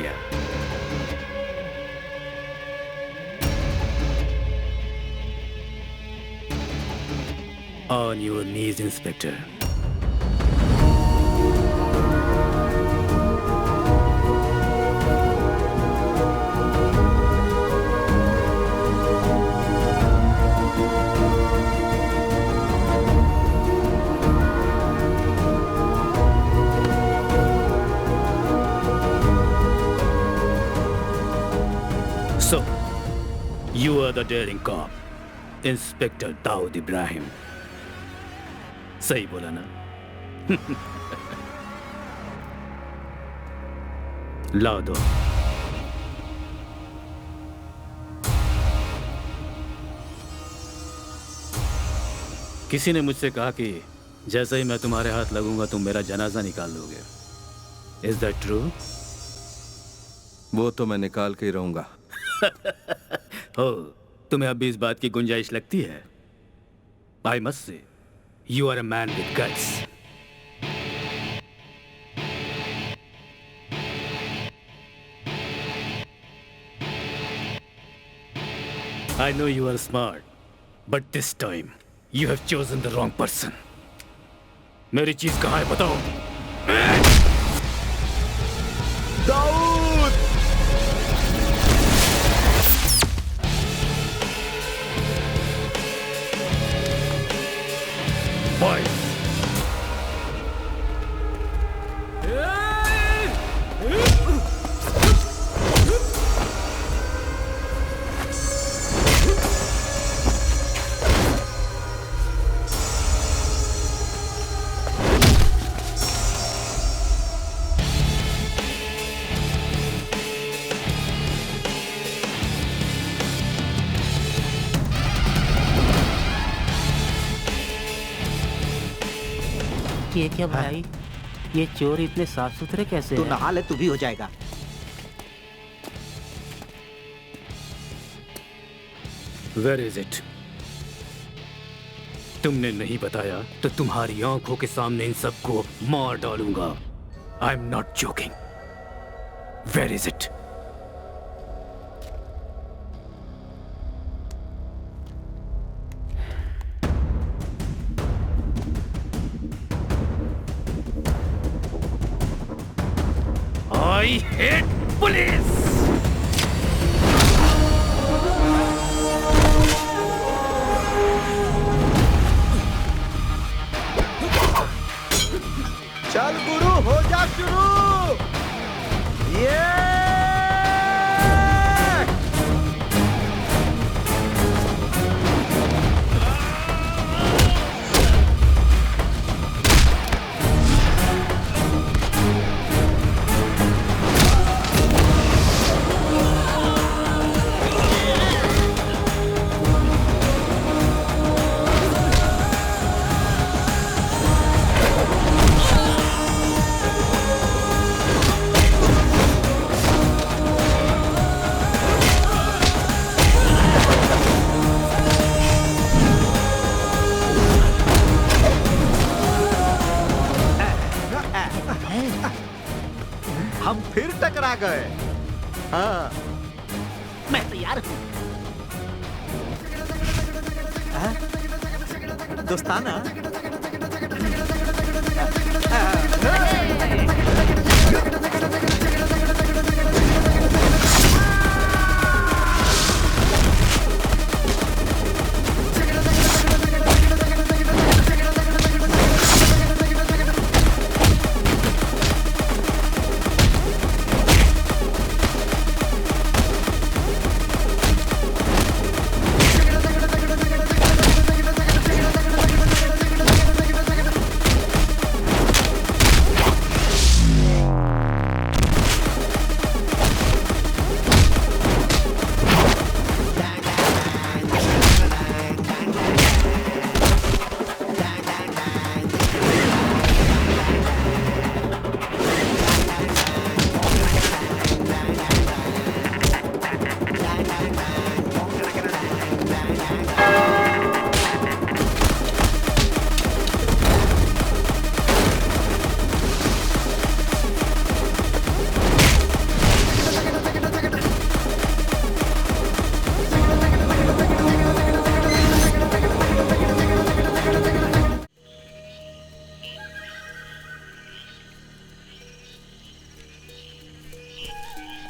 गया। On your knees, Inspector. So, you are the daring cop, Inspector Dawood Ibrahim. सही बोला ना? लाओ दो। किसी ने मुझसे कहा कि जैसे ही मैं तुम्हारे हाथ लगूंगा तुम मेरा जनाजा निकाल लोगे। Is that true? वो तो मैं निकाल के ही रहूंगा। हो, तुम्हें अब भी इस बात की गुंजाइश लगती है? I must say, you are a man with guts. I know you are smart, but this time you have chosen the wrong person. मेरी चीज कहाँ है बताओ? दाऊद! Boys! ये क्या भाई? ये चोर इतने साफ सुथरे कैसे तू हैं? नहा ले, तू भी हो जाएगा। Where is it? तुमने नहीं बताया तो तुम्हारी आंखों के सामने इन सबको मार डालूंगा। I'm not joking. Where is it? I hate police! चल गुरु, हो जा शुरू। ये हम फिर टकरा गए। हाँ, मैं तैयार हूँ। दोस्ताना।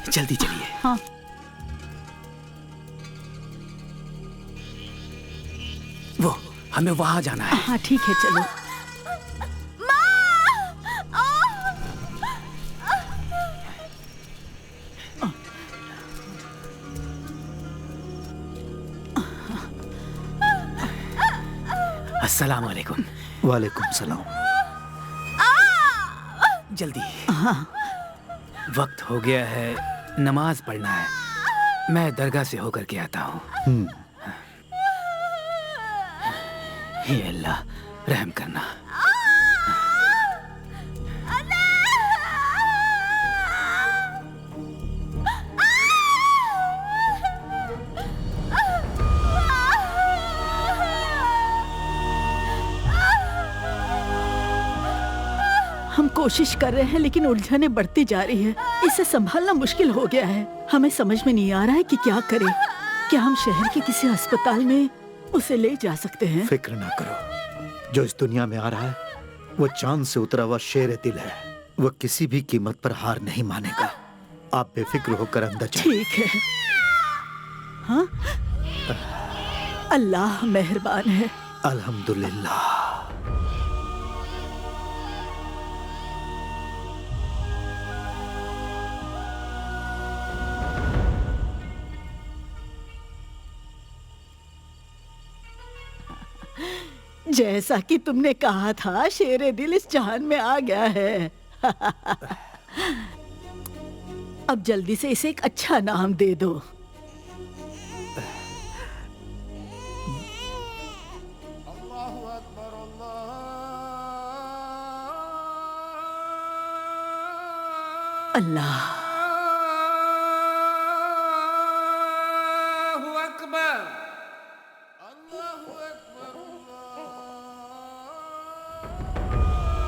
जल्दी चलिए। हाँ। वो हमें वहां जाना है। हाँ ठीक है, चलो। अस्सलाम वालेकुम। वालेकुम सलाम। जल्दी, हाँ। वक्त हो गया है, नमाज पढ़ना है। मैं दरगाह से होकर के आता हूँ। हे अल्लाह, रहम करना। हम कोशिश कर रहे हैं लेकिन उलझनें बढ़ती जा रही है। इसे संभालना मुश्किल हो गया है। हमें समझ में नहीं आ रहा है कि क्या करें। क्या हम शहर के किसी अस्पताल में उसे ले जा सकते हैं? फिक्र ना करो, जो इस दुनिया में आ रहा है वो चांद से उतरा हुआ शेर दिल है। वो किसी भी कीमत पर हार नहीं मानेगा। आप बेफिक्र होकर अंदर जाइए। ठीक है। हाँ? अल्लाह मेहरबान है। अल्हम्दुलिल्लाह। जैसा कि तुमने कहा था, शेरे दिल इस जहान में आ गया है। अब जल्दी से इसे एक अच्छा नाम दे दो। अल्लाह।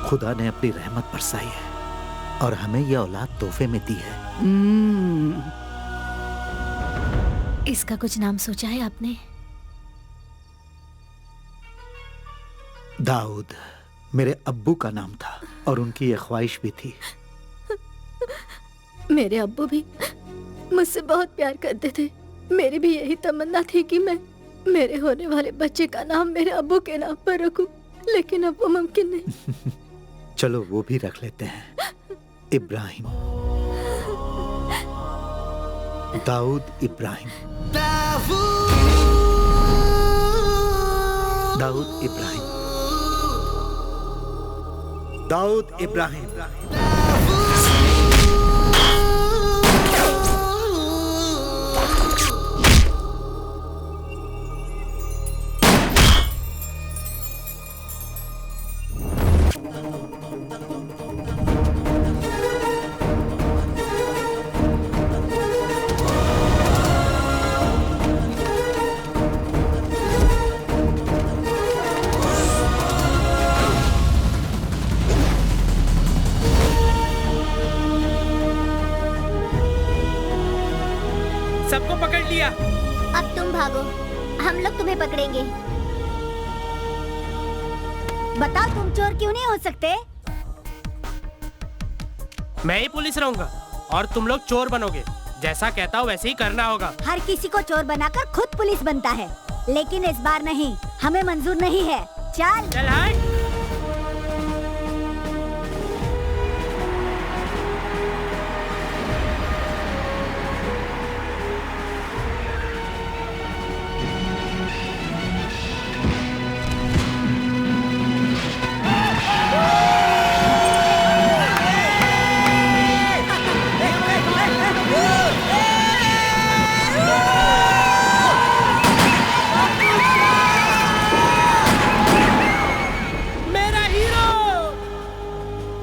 खुदा ने अपनी रहमत बरसाई है और हमें यह औलाद तोहफे में दी है। इसका कुछ नाम सोचा है आपने? दाऊद मेरे अब्बू का नाम था और उनकी यह ख्वाहिश भी थी। मेरे अब्बू भी मुझसे बहुत प्यार करते थे। मेरी भी यही तमन्ना थी कि मैं मेरे होने वाले बच्चे का नाम मेरे अब्बू के नाम पर रखूं, लेकिन अब वो मुमकिन नहीं। चलो वो भी रख लेते हैं, इब्राहिम। दाऊद इब्राहिम। दाऊद इब्राहिम। दाऊद इब्राहिम। सबको पकड़ लिया। अब तुम भागो, हम लोग तुम्हें पकड़ेंगे। बताओ, तुम चोर क्यों नहीं हो सकते? मैं ही पुलिस रहूंगा और तुम लोग चोर बनोगे। जैसा कहता हूँ वैसे ही करना होगा। हर किसी को चोर बनाकर खुद पुलिस बनता है, लेकिन इस बार नहीं, हमें मंजूर नहीं है। चल चल हट।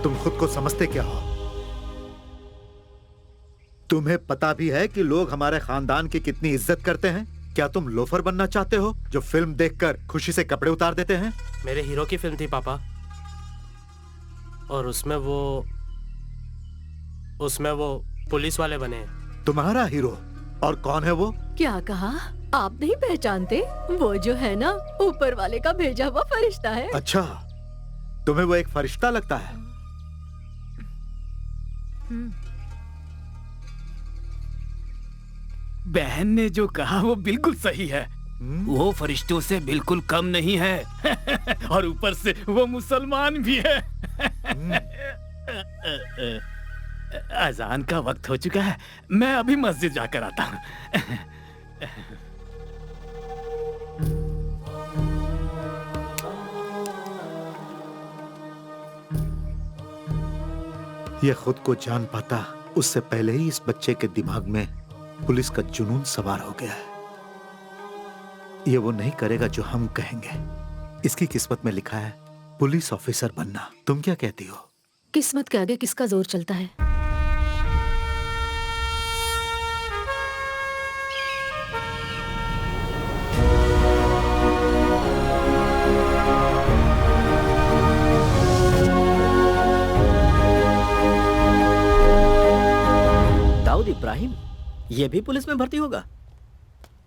तुम खुद को समझते क्या हो? तुम्हें पता भी है कि लोग हमारे खानदान की कितनी इज्जत करते हैं? क्या तुम लोफर बनना चाहते हो जो फिल्म देखकर खुशी से कपड़े उतार देते हैं? मेरे हीरो की फिल्म थी पापा, और उसमें वो पुलिस वाले बने। तुम्हारा हीरो? और कौन है वो? क्या कहा? आप नहीं पहचानते? वो जो है ना, ऊपर वाले का भेजा हुआ फरिश्ता है। अच्छा, तुम्हें वो एक फरिश्ता लगता है? बहन ने जो कहा वो बिल्कुल सही है। वो फरिश्तों से बिल्कुल कम नहीं है। और ऊपर से वो मुसलमान भी है। अजान का वक्त हो चुका है, मैं अभी मस्जिद जाकर आता हूँ। ये खुद को जान पाता उससे पहले ही इस बच्चे के दिमाग में पुलिस का जुनून सवार हो गया है। ये वो नहीं करेगा जो हम कहेंगे। इसकी किस्मत में लिखा है पुलिस ऑफिसर बनना। तुम क्या कहती हो? किस्मत के आगे किसका जोर चलता है? दाऊद इब्राहिम ये भी पुलिस में भर्ती होगा?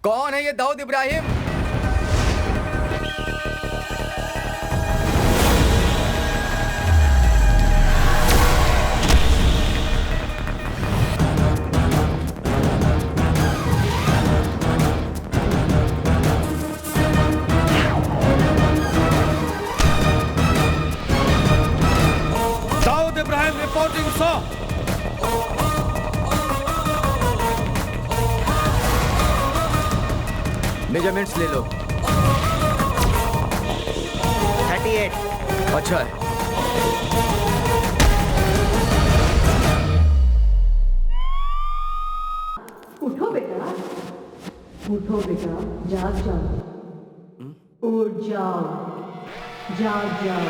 कौन है ये Dawood Ibrahim? Dawood Ibrahim reporting sir. Measurements ले लो। 38। अच्छा है। उठो बेटा, उठो बेटा, जाग जाओ, उठ जाओ, जाग जाओ।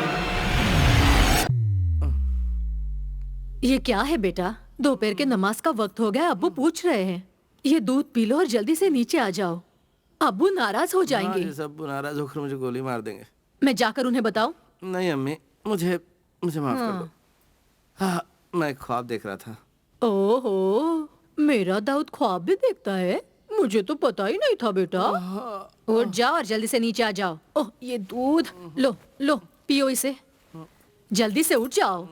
ये क्या है बेटा? दोपहर के नमाज का वक्त हो गया, अब्बू पूछ रहे हैं। ये दूध पी लो और जल्दी से नीचे आ जाओ, अब्बू नाराज हो जाएंगे। सब नाराज होकर मुझे गोली मार देंगे। मैं जाकर उन्हें बताऊं? नहीं अम्मी, मुझे माफ कर दो। हाँ, मैं ख्वाब देख रहा था। ओहो, मेरा दाऊद ख्वाब भी देखता है? मुझे तो पता ही नहीं था बेटा। उठ जाओ और जल्दी से नीचे आ जाओ। ओह, ये दूध लो लो, पियो इसे। जल्दी से उठ जाओ।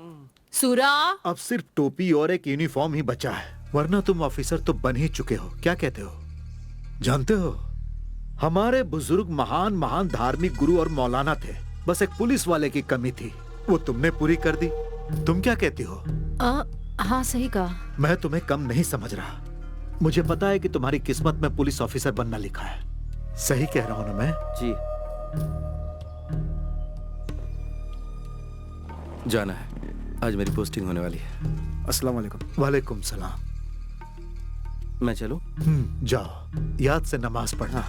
सूरा, अब सिर्फ टोपी और एक यूनिफॉर्म ही बचा है, वरना तुम ऑफिसर तो बन ही चुके हो। क्या कहते हो? जानते हो, हमारे बुजुर्ग महान महान धार्मिक गुरु और मौलाना थे, बस एक पुलिस वाले की कमी थी, वो तुमने पूरी कर दी। तुम क्या कहती हो? हाँ सही कहा। मैं तुम्हें कम नहीं समझ रहा। मुझे पता है कि तुम्हारी किस्मत में पुलिस ऑफिसर बनना लिखा है। सही कह रहा हूं ना मैं? जी। जाना है, आज मेरी पोस्टिंग होने वाली है। अस्सलाम वालेकुम। वालेकुम सलाम। मैं चलूं? जाओ, याद से नमाज पढ़ना।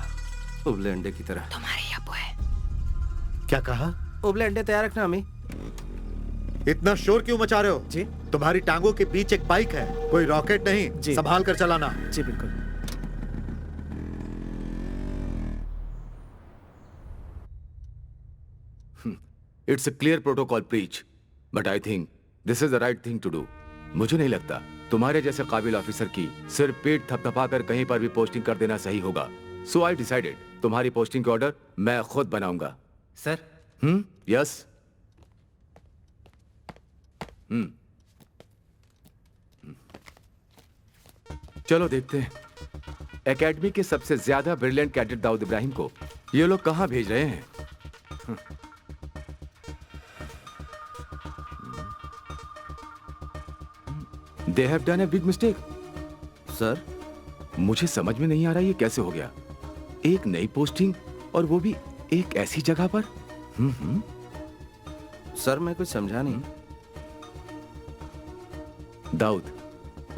उबले अंडे की तरह। तुम्हारे अब्बू है। क्या कहा? उबले अंडे तैयार रखना अम्मी। इतना शोर क्यों मचा रहे हो? जी, तुम्हारी टांगों के बीच एक बाइक है, कोई रॉकेट नहीं। जी। संभाल कर चलाना। जी बिल्कुल। It's a clear protocol breach, but I think this is the right thing to do. मुझे नहीं लगता तुम्हारे जैसे काबिल ऑफिसर की सिर्फ पेट थपथपाकर कहीं पर भी पोस्टिंग कर देना सही होगा। So I decided तुम्हारी पोस्टिंग के ऑर्डर मैं खुद बनाऊंगा। सर। यस। चलो देखते हैं एकेडमी के सबसे ज्यादा ब्रिलियंट कैडेट दाऊद इब्राहिम को ये लोग कहां भेज रहे हैं। They have done a big mistake. Sir, मुझे समझ में नहीं आ रहा ये कैसे हो गया। एक नई पोस्टिंग और वो भी एक ऐसी जगह पर। सर मैं कुछ समझा नहीं। Dawood,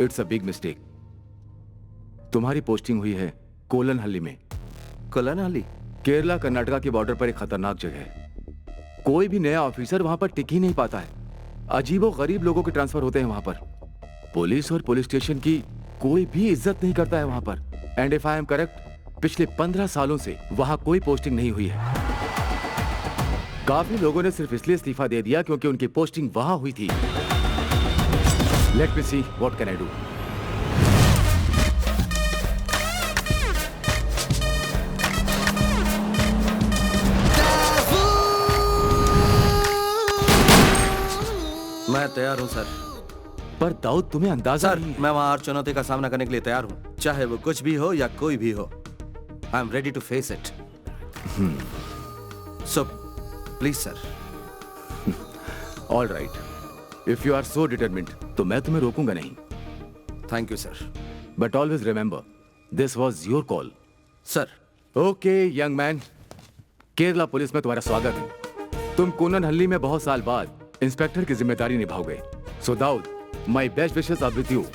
it's a big mistake. तुम्हारी पोस्टिंग हुई है कोलनहल्ली में। कोलनहल्ली? केरला कर्नाटका के बॉर्डर पर एक खतरनाक जगह है। कोई भी नया ऑफिसर वहां पर टिक ही नहीं पाता है। अजीबो गरीब लोगों के ट्रांसफर होते हैं वहां पर। पुलिस और पुलिस स्टेशन की कोई भी इज्जत नहीं करता है वहां पर। And if I am correct, पिछले 15 सालों से वहां कोई पोस्टिंग नहीं हुई है। काफी लोगों ने सिर्फ इसलिए इस्तीफा दे दिया क्योंकि उनकी पोस्टिंग वहां हुई थी। Let me see what can I do. मैं तैयार हूं सर। पर दाऊद तुम्हें अंदाजा सर, मैं वहां हर चुनौती का सामना करने के लिए तैयार हूं। चाहे वो कुछ भी हो या कोई भी हो, I am ready to face it. So please sir. All right, if you are so determined तो मैं तुम्हें रोकूंगा नहीं। Thank you sir. But always remember, this was your call. Sir. Okay young man, Kerala police में तुम्हारा स्वागत है। तुम कोननहल्ली में बहुत साल बाद इंस्पेक्टर की जिम्मेदारी निभाओगे। So Dawood, my best wishes are with you.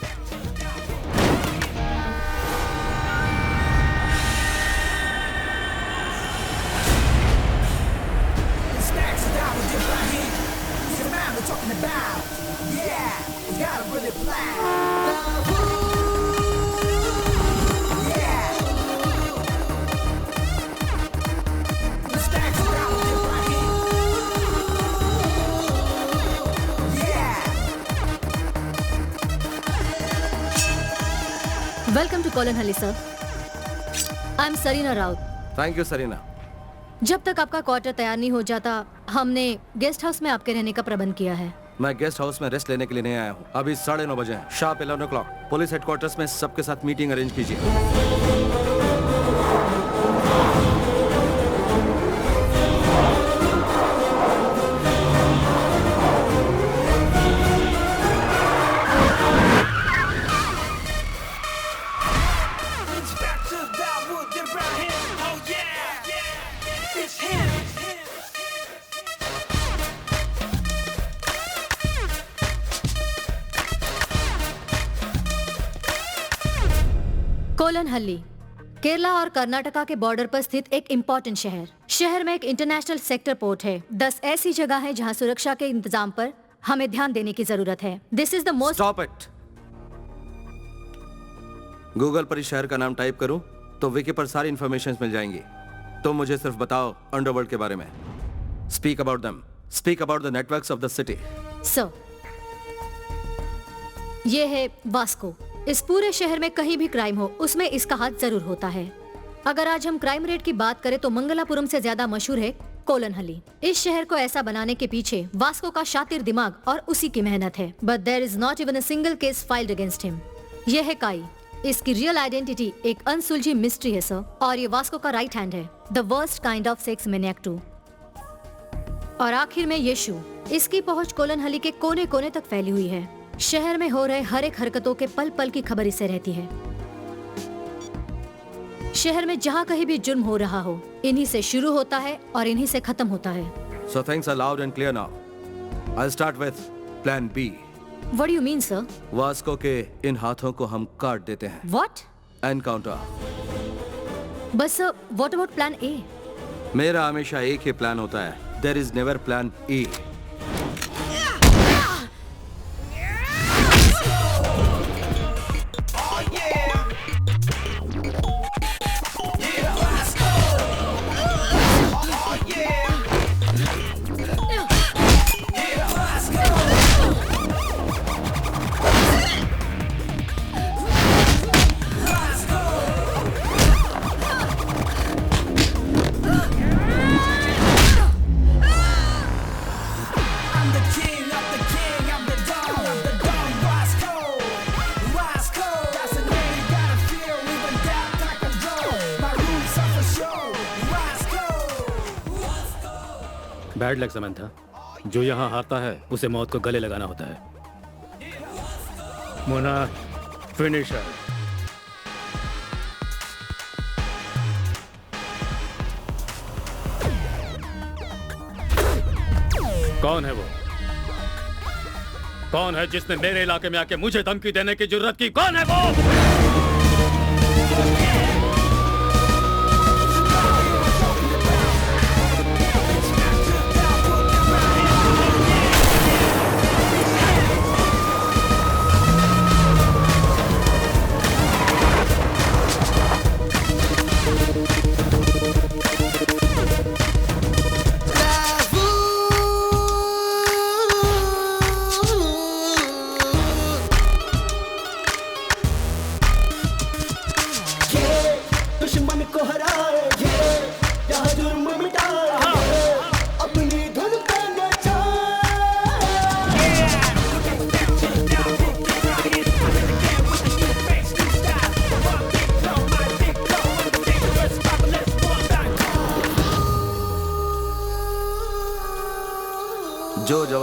Welcome to Kolanhalli sir. I am Sarina Raut. Thank you Sarina. जब तक आपका क्वार्टर तैयार नहीं हो जाता, हमने गेस्ट हाउस में आपके रहने का प्रबंध किया है। मैं गेस्ट हाउस में रेस्ट लेने के लिए नहीं आया हूँ। अभी 9:30 बजे हैं, शार्प 11 o'clock। पुलिस हेडक्वार्टर्स में सबके साथ मीटिंग अरेंज कीजिए। कोलनहल्ली केरला और कर्नाटका के बॉर्डर पर स्थित एक इम्पोर्टेंट शहर में एक इंटरनेशनल सेक्टर पोर्ट है। 10 ऐसी जगह है जहां सुरक्षा के इंतजाम पर हमें ध्यान देने की जरूरत है। This is the most. Stop it. Google पर इस शहर का नाम टाइप करूं तो विकी पर सारी इंफॉर्मेशन मिल जाएंगी। तुम मुझे सिर्फ बताओ अंडरवर्ल्ड के बारे में। Speak about them. Speak about the networks of the city. Sir, ये है वास्को। इस पूरे शहर में कहीं भी क्राइम हो, उसमें इसका हाथ जरूर होता है। अगर आज हम क्राइम रेट की बात करें तो मंगलापुरम से ज्यादा मशहूर है कोलनहल्ली। इस शहर को ऐसा बनाने के पीछे वास्को का शातिर दिमाग और उसी की मेहनत है। But there is not even a single case filed against him. यह है काई। इसकी रियल आइडेंटिटी एक अनसुलझी मिस्ट्री है सर, और ये वास्को का राइट हैंड है, the worst kind of sex maniac too. और आखिर में यीशु। इसकी पहुंच कोलनहल्ली के कोने कोने तक फैली हुई है। शहर में हो रहे हर एक हरकतों के पल पल की खबर इसे रहती है। शहर में जहाँ कहीं भी जुर्म हो रहा हो, इन्हीं से शुरू होता है और इन्हीं से खत्म होता है। So things are loud and clear now. I'll start with Plan B. What do you mean, sir? Vasco के इन हाथों को हम काट देते हैं। What? एनकाउंटर। बस sir, what about Plan A? मेरा हमेशा एक ही प्लान होता है। There is never Plan E. Bad luck Samantha. जो यहाँ हारता है उसे मौत को गले लगाना होता है। मोना, फिनिशर। कौन है वो? कौन है जिसने मेरे इलाके में आके मुझे धमकी देने की जुर्रत की? कौन है वो?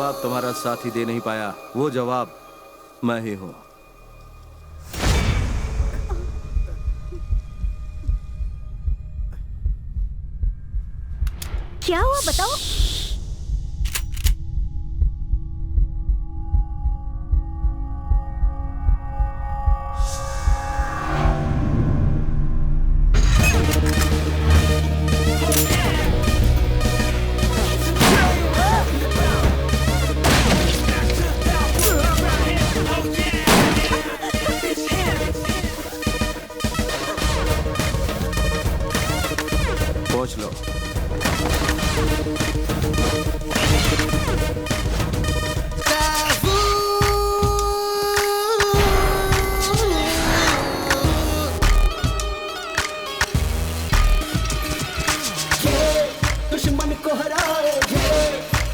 जवाब तुम्हारा साथी दे नहीं पाया, वो जवाब मैं ही हूं। क्या हुआ बताओ? पहुंच लो। दुश्मन को हराए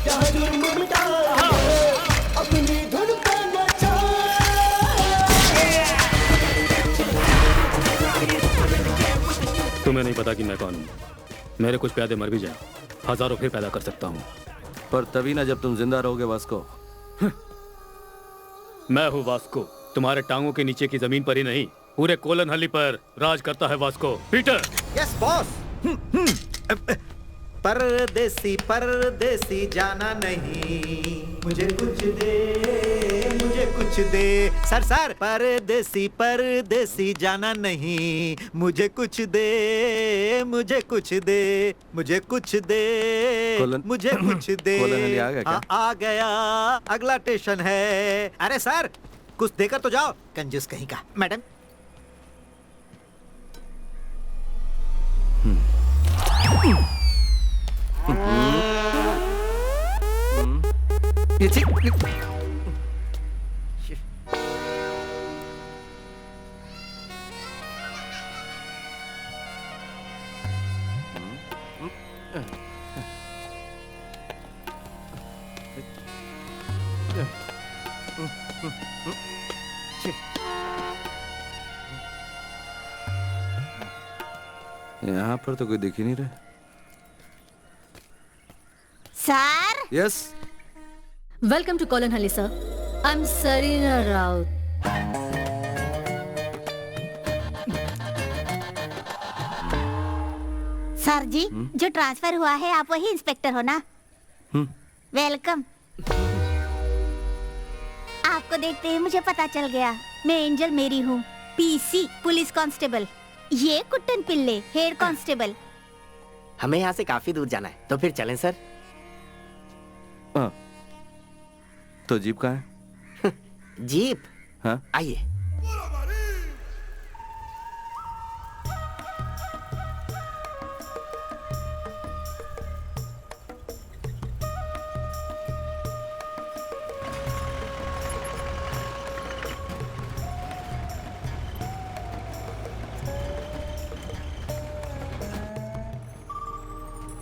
जहाँ जुर्म मिटाए अपनी धुन पे तुम्हें नहीं पता कि मैं कौन हूँ। मेरे कुछ प्यादे मर भी जाए, हजारों फिर पैदा कर सकता हूँ। पर तभी ना जब तुम जिंदा रहोगे वास्को। मैं हूँ वास्को। तुम्हारे टांगों के नीचे की जमीन पर ही नहीं, पूरे कोलन हल्ली पर राज करता है वास्को। पीटर। Yes boss. परदेसी परदेसी जाना नहीं, मुझे कुछ दे, मुझे कुछ दे। सर परदेसी परदेसी जाना नहीं, मुझे कुछ दे, मुझे कुछ दे, मुझे कुछ दे, मुझे कुछ दे। कोलन आ गया क्या? आ गया, अगला स्टेशन है। अरे सर कुछ देकर तो जाओ, कंजूस कहीं का। मैडम यहाँ पर तो कोई दिख ही नहीं रहा। Sir yes. Welcome to Kolanhalli sir. I am Sarina Raut. Sir ji जो ट्रांसफर हुआ है आप वही इंस्पेक्टर हो ना? वेलकम। आपको देखते ही मुझे पता चल गया, मैं एंजल मेरी हूँ, पीसी पुलिस कांस्टेबल। ये कुट्टन पिल्ले हेड कांस्टेबल। हमें यहाँ से काफी दूर जाना है, तो फिर चलें सर। हाँ। तो जीप कहाँ है? जीप? हाँ आइए।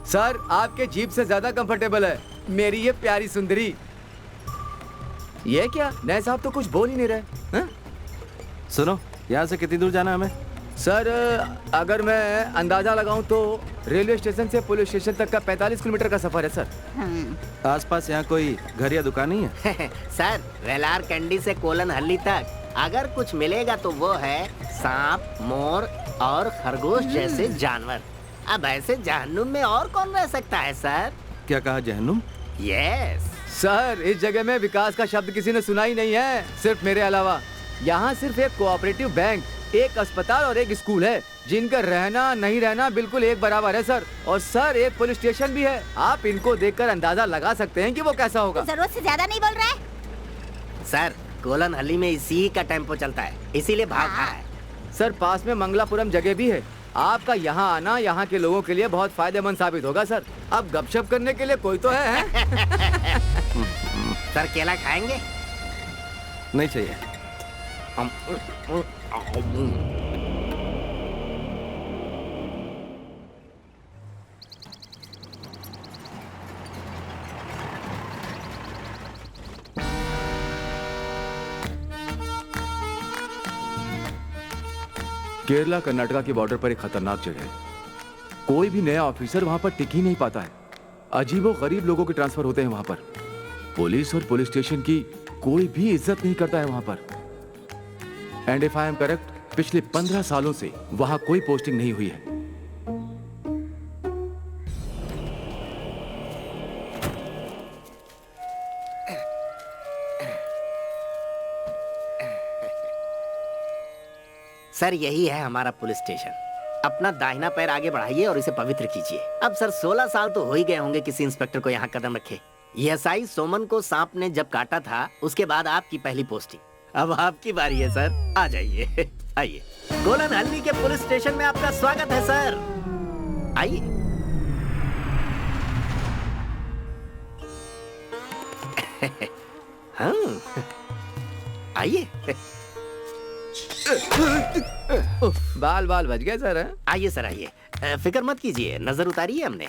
सर आपके जीप से ज्यादा कंफर्टेबल है मेरी ये प्यारी सुंदरी। ये क्या नए साहब तो कुछ बोल ही नहीं रहे हैं? सुनो, यहाँ से कितनी दूर जाना है हमें? सर अगर मैं अंदाजा लगाऊं तो रेलवे स्टेशन से पुलिस स्टेशन तक का 45 किलोमीटर का सफर है सर। आसपास यहाँ कोई घर या दुकान नहीं है? सर वेलार कैंडी से कोलन हल्ली तक अगर कुछ मिलेगा तो वो है सांप, मोर और खरगोश जैसे जानवर। अब ऐसे जहन्नुम में और कौन रह सकता है सर? क्या कहा, जहन्नुम? यस सर इस जगह में विकास का शब्द किसी ने सुना ही नहीं है, सिर्फ मेरे अलावा। यहाँ सिर्फ एक कोऑपरेटिव बैंक, एक अस्पताल और एक स्कूल है, जिनका रहना नहीं रहना बिल्कुल एक बराबर है सर। और सर एक पुलिस स्टेशन भी है। आप इनको देखकर अंदाजा लगा सकते हैं कि वो कैसा होगा। जरूरत से ज्यादा नहीं बोल रहा है सर। कोलन हल्ली में इसी का टेम्पो चलता है, इसीलिए भाग रहा है। सर पास में मंगलापुरम जगह भी है। आपका यहाँ आना यहाँ के लोगों के लिए बहुत फायदेमंद साबित होगा सर। अब गपशप करने के लिए कोई तो है? सर केला खाएंगे? नहीं चाहिए। केरला कर्नाटका की बॉर्डर पर एक खतरनाक जगह है। कोई भी नया ऑफिसर वहां पर टिक ही नहीं पाता है। अजीबो गरीब लोगों के ट्रांसफर होते हैं वहां पर। पुलिस और पुलिस स्टेशन की कोई भी इज्जत नहीं करता है वहां पर। And if I am correct, पिछले 15 सालों से वहां कोई पोस्टिंग नहीं हुई है। सर यही है हमारा पुलिस स्टेशन। अपना दाहिना पैर आगे बढ़ाइए और इसे पवित्र कीजिए। अब सर 16 साल तो हो ही गए होंगे किसी इंस्पेक्टर को यहाँ कदम रखे। एसआई सोमन को सांप ने जब काटा था उसके बाद आपकी पहली पोस्टिंग। अब आपकी बारी है सर, आ जाइए। आइए, कोलन हल्ली के पुलिस स्टेशन में आपका स्वागत है सर। आइए। हाँ, आइए। बाल बाल बच गए सर। हैं? आइए सर, आइए। फिक्र मत कीजिए, नजर उतारी है हमने।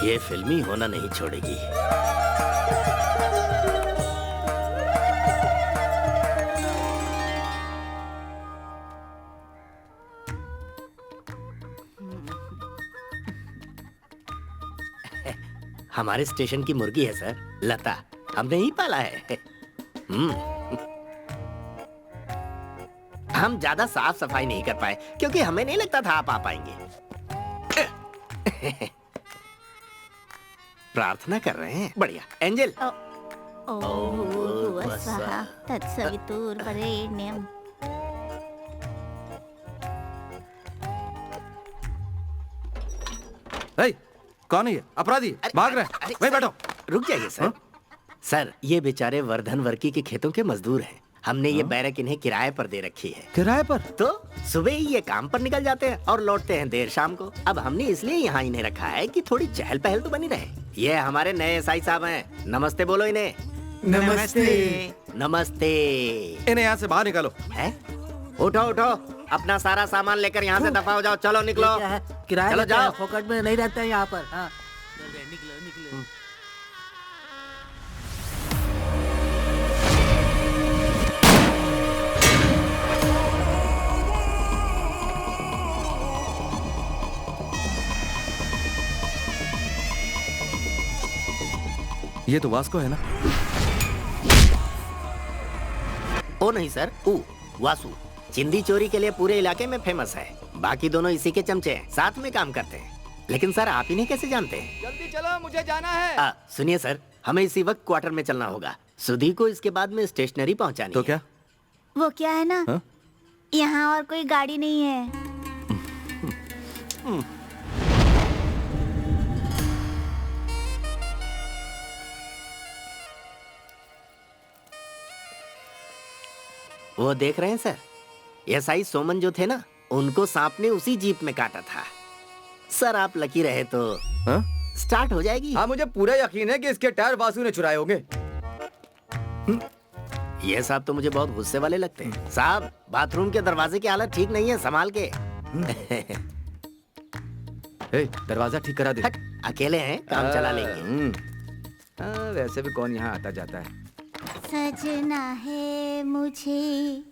ये फिल्मी होना नहीं छोड़ेगी। हमारे स्टेशन की मुर्गी है सर, लता। हमने ही पाला है। हम ज्यादा साफ सफाई नहीं कर पाए क्योंकि हमें नहीं लगता था आप आ पाएंगे। प्रार्थना कर रहे हैं। बढ़िया। एंजल। तत्सवितुर्वरेण्यं। कौन है ये अपराधी? भाग रहे हैं। वहीं बैठो। रुक जाइए सर। सर ये बेचारे वर्धन वर्की के खेतों के मजदूर हैं। हमने ये बैरक इन्हें किराए पर दे रखी है। किराए पर? तो सुबह ही ये काम पर निकल जाते हैं और लौटते हैं देर शाम को। अब हमने इसलिए यहाँ इन्हें रखा है कि थोड़ी चहल पहल तो बनी रहे। ये हमारे नए एसआई साहब हैं। नमस्ते बोलो इन्हें। नमस्ते। नमस्ते। इन्हें यहाँ से बाहर निकालो। है? उठो उठो, अपना सारा सामान लेकर यहाँ से दफा हो जाओ। चलो निकलो। किराया चलो लेते हैं, जाओ। फोकट में नहीं रहते हैं यहाँ पर। हाँ। ये तो वास्को है ना? ओ नहीं सर, वासु। चिंदी चोरी के लिए पूरे इलाके में फेमस है। बाकी दोनों इसी के चमचे हैं, साथ में काम करते हैं। लेकिन सर आप इन्हें कैसे जानते हैं? जल्दी चलो, मुझे जाना है। सुनिए सर, हमें इसी वक्त क्वार्टर में चलना होगा। सुधी को इसके बाद में स्टेशनरी पहुंचानी तो है। क्या? वो क्या है ना, हाँ? यहाँ और कोई गाड़ी नहीं है। वो देख रहे हैं सर, एसआई सोमन जो थे ना, उनको सांप ने उसी जीप में काटा था। सर आप लकी रहे तो स्टार्ट हो जाएगी। हाँ, मुझे पूरा यकीन है कि इसके टायर वासु ने चुराए होंगे। ये साहब तो मुझे बहुत गुस्से वाले लगते हैं। साहब बाथरूम के दरवाजे की हालत ठीक नहीं है, संभाल के। दरवाजा ठीक करा दे। अकेले हैं, काम चला लेंगे। वैसे भी कौन यहाँ आता जाता है। सजना है मुझे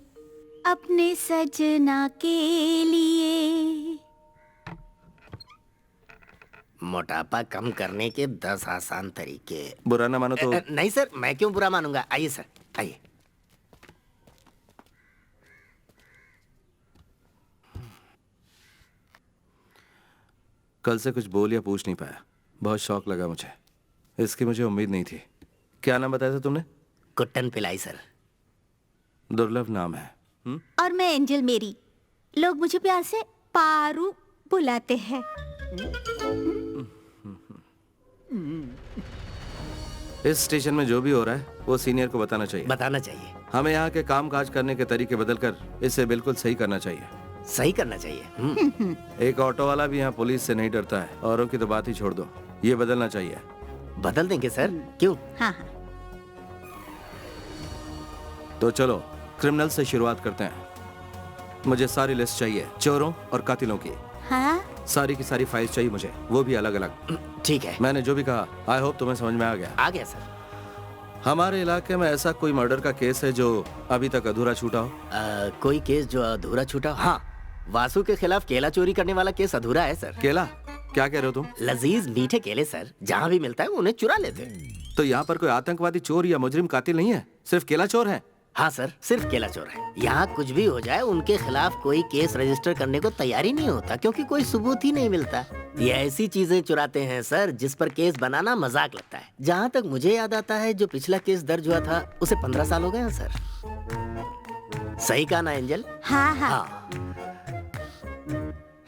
अपने सजना के लिए। मोटापा कम करने के 10 आसान तरीके। बुरा ना मानो तो। नहीं सर, मैं क्यों बुरा मानूंगा। आइए सर, आइए। कल से कुछ बोल या पूछ नहीं पाया। बहुत शौक लगा मुझे। इसकी मुझे उम्मीद नहीं थी। क्या नाम बताया था तुमने? कुट्टन पिलाई सर। दुर्लभ नाम है। और मैं एंजल मेरी। लोग मुझे प्यार से पारू बुलाते हैं। इस स्टेशन में जो भी हो रहा है वो सीनियर को बताना चाहिए। बताना चाहिए। हमें यहाँ के काम काज करने के तरीके बदलकर इसे बिल्कुल सही करना चाहिए। सही करना चाहिए। एक ऑटो वाला भी यहाँ पुलिस से नहीं डरता है। औरों की तो बात ही छोड़ दो। ये बदलना चाहिए। बदल देंगे सर, क्यों? हाँ हाँ। तो चलो क्रिमिनल से शुरुआत करते हैं। मुझे सारी लिस्ट चाहिए चोरों और कातिलों की। हाँ सारी की सारी फाइल्स चाहिए मुझे, वो भी अलग अलग। ठीक है। मैंने जो भी कहा आई होप तुम्हें समझ में आ गया। आ गया सर। हमारे इलाके में ऐसा कोई मर्डर का केस है जो अभी तक अधूरा छूटा हो? कोई केस जो अधूरा छूटा? हाँ, वासु के खिलाफ केला चोरी करने वाला केस अधूरा है सर। केला? क्या कह रहे हो तुम? लजीज मीठे केले सर, जहाँ भी मिलता है उन्हें चुरा लेते हैं। तो यहाँ पर कोई आतंकवादी चोर या मुजरिम कातिल नहीं है, सिर्फ केला चोर है? हाँ सर, सिर्फ केला चोर है। यहाँ कुछ भी हो जाए उनके खिलाफ कोई केस रजिस्टर करने को तैयारी नहीं होता, क्योंकि कोई सबूत ही नहीं मिलता। ये ऐसी चीजें चुराते हैं सर जिस पर केस बनाना मजाक लगता है। जहाँ तक मुझे याद आता है, जो पिछला केस दर्ज हुआ था उसे 15 साल हो गए हैं सर। सही कहा ना एंजल? हाँ हाँ।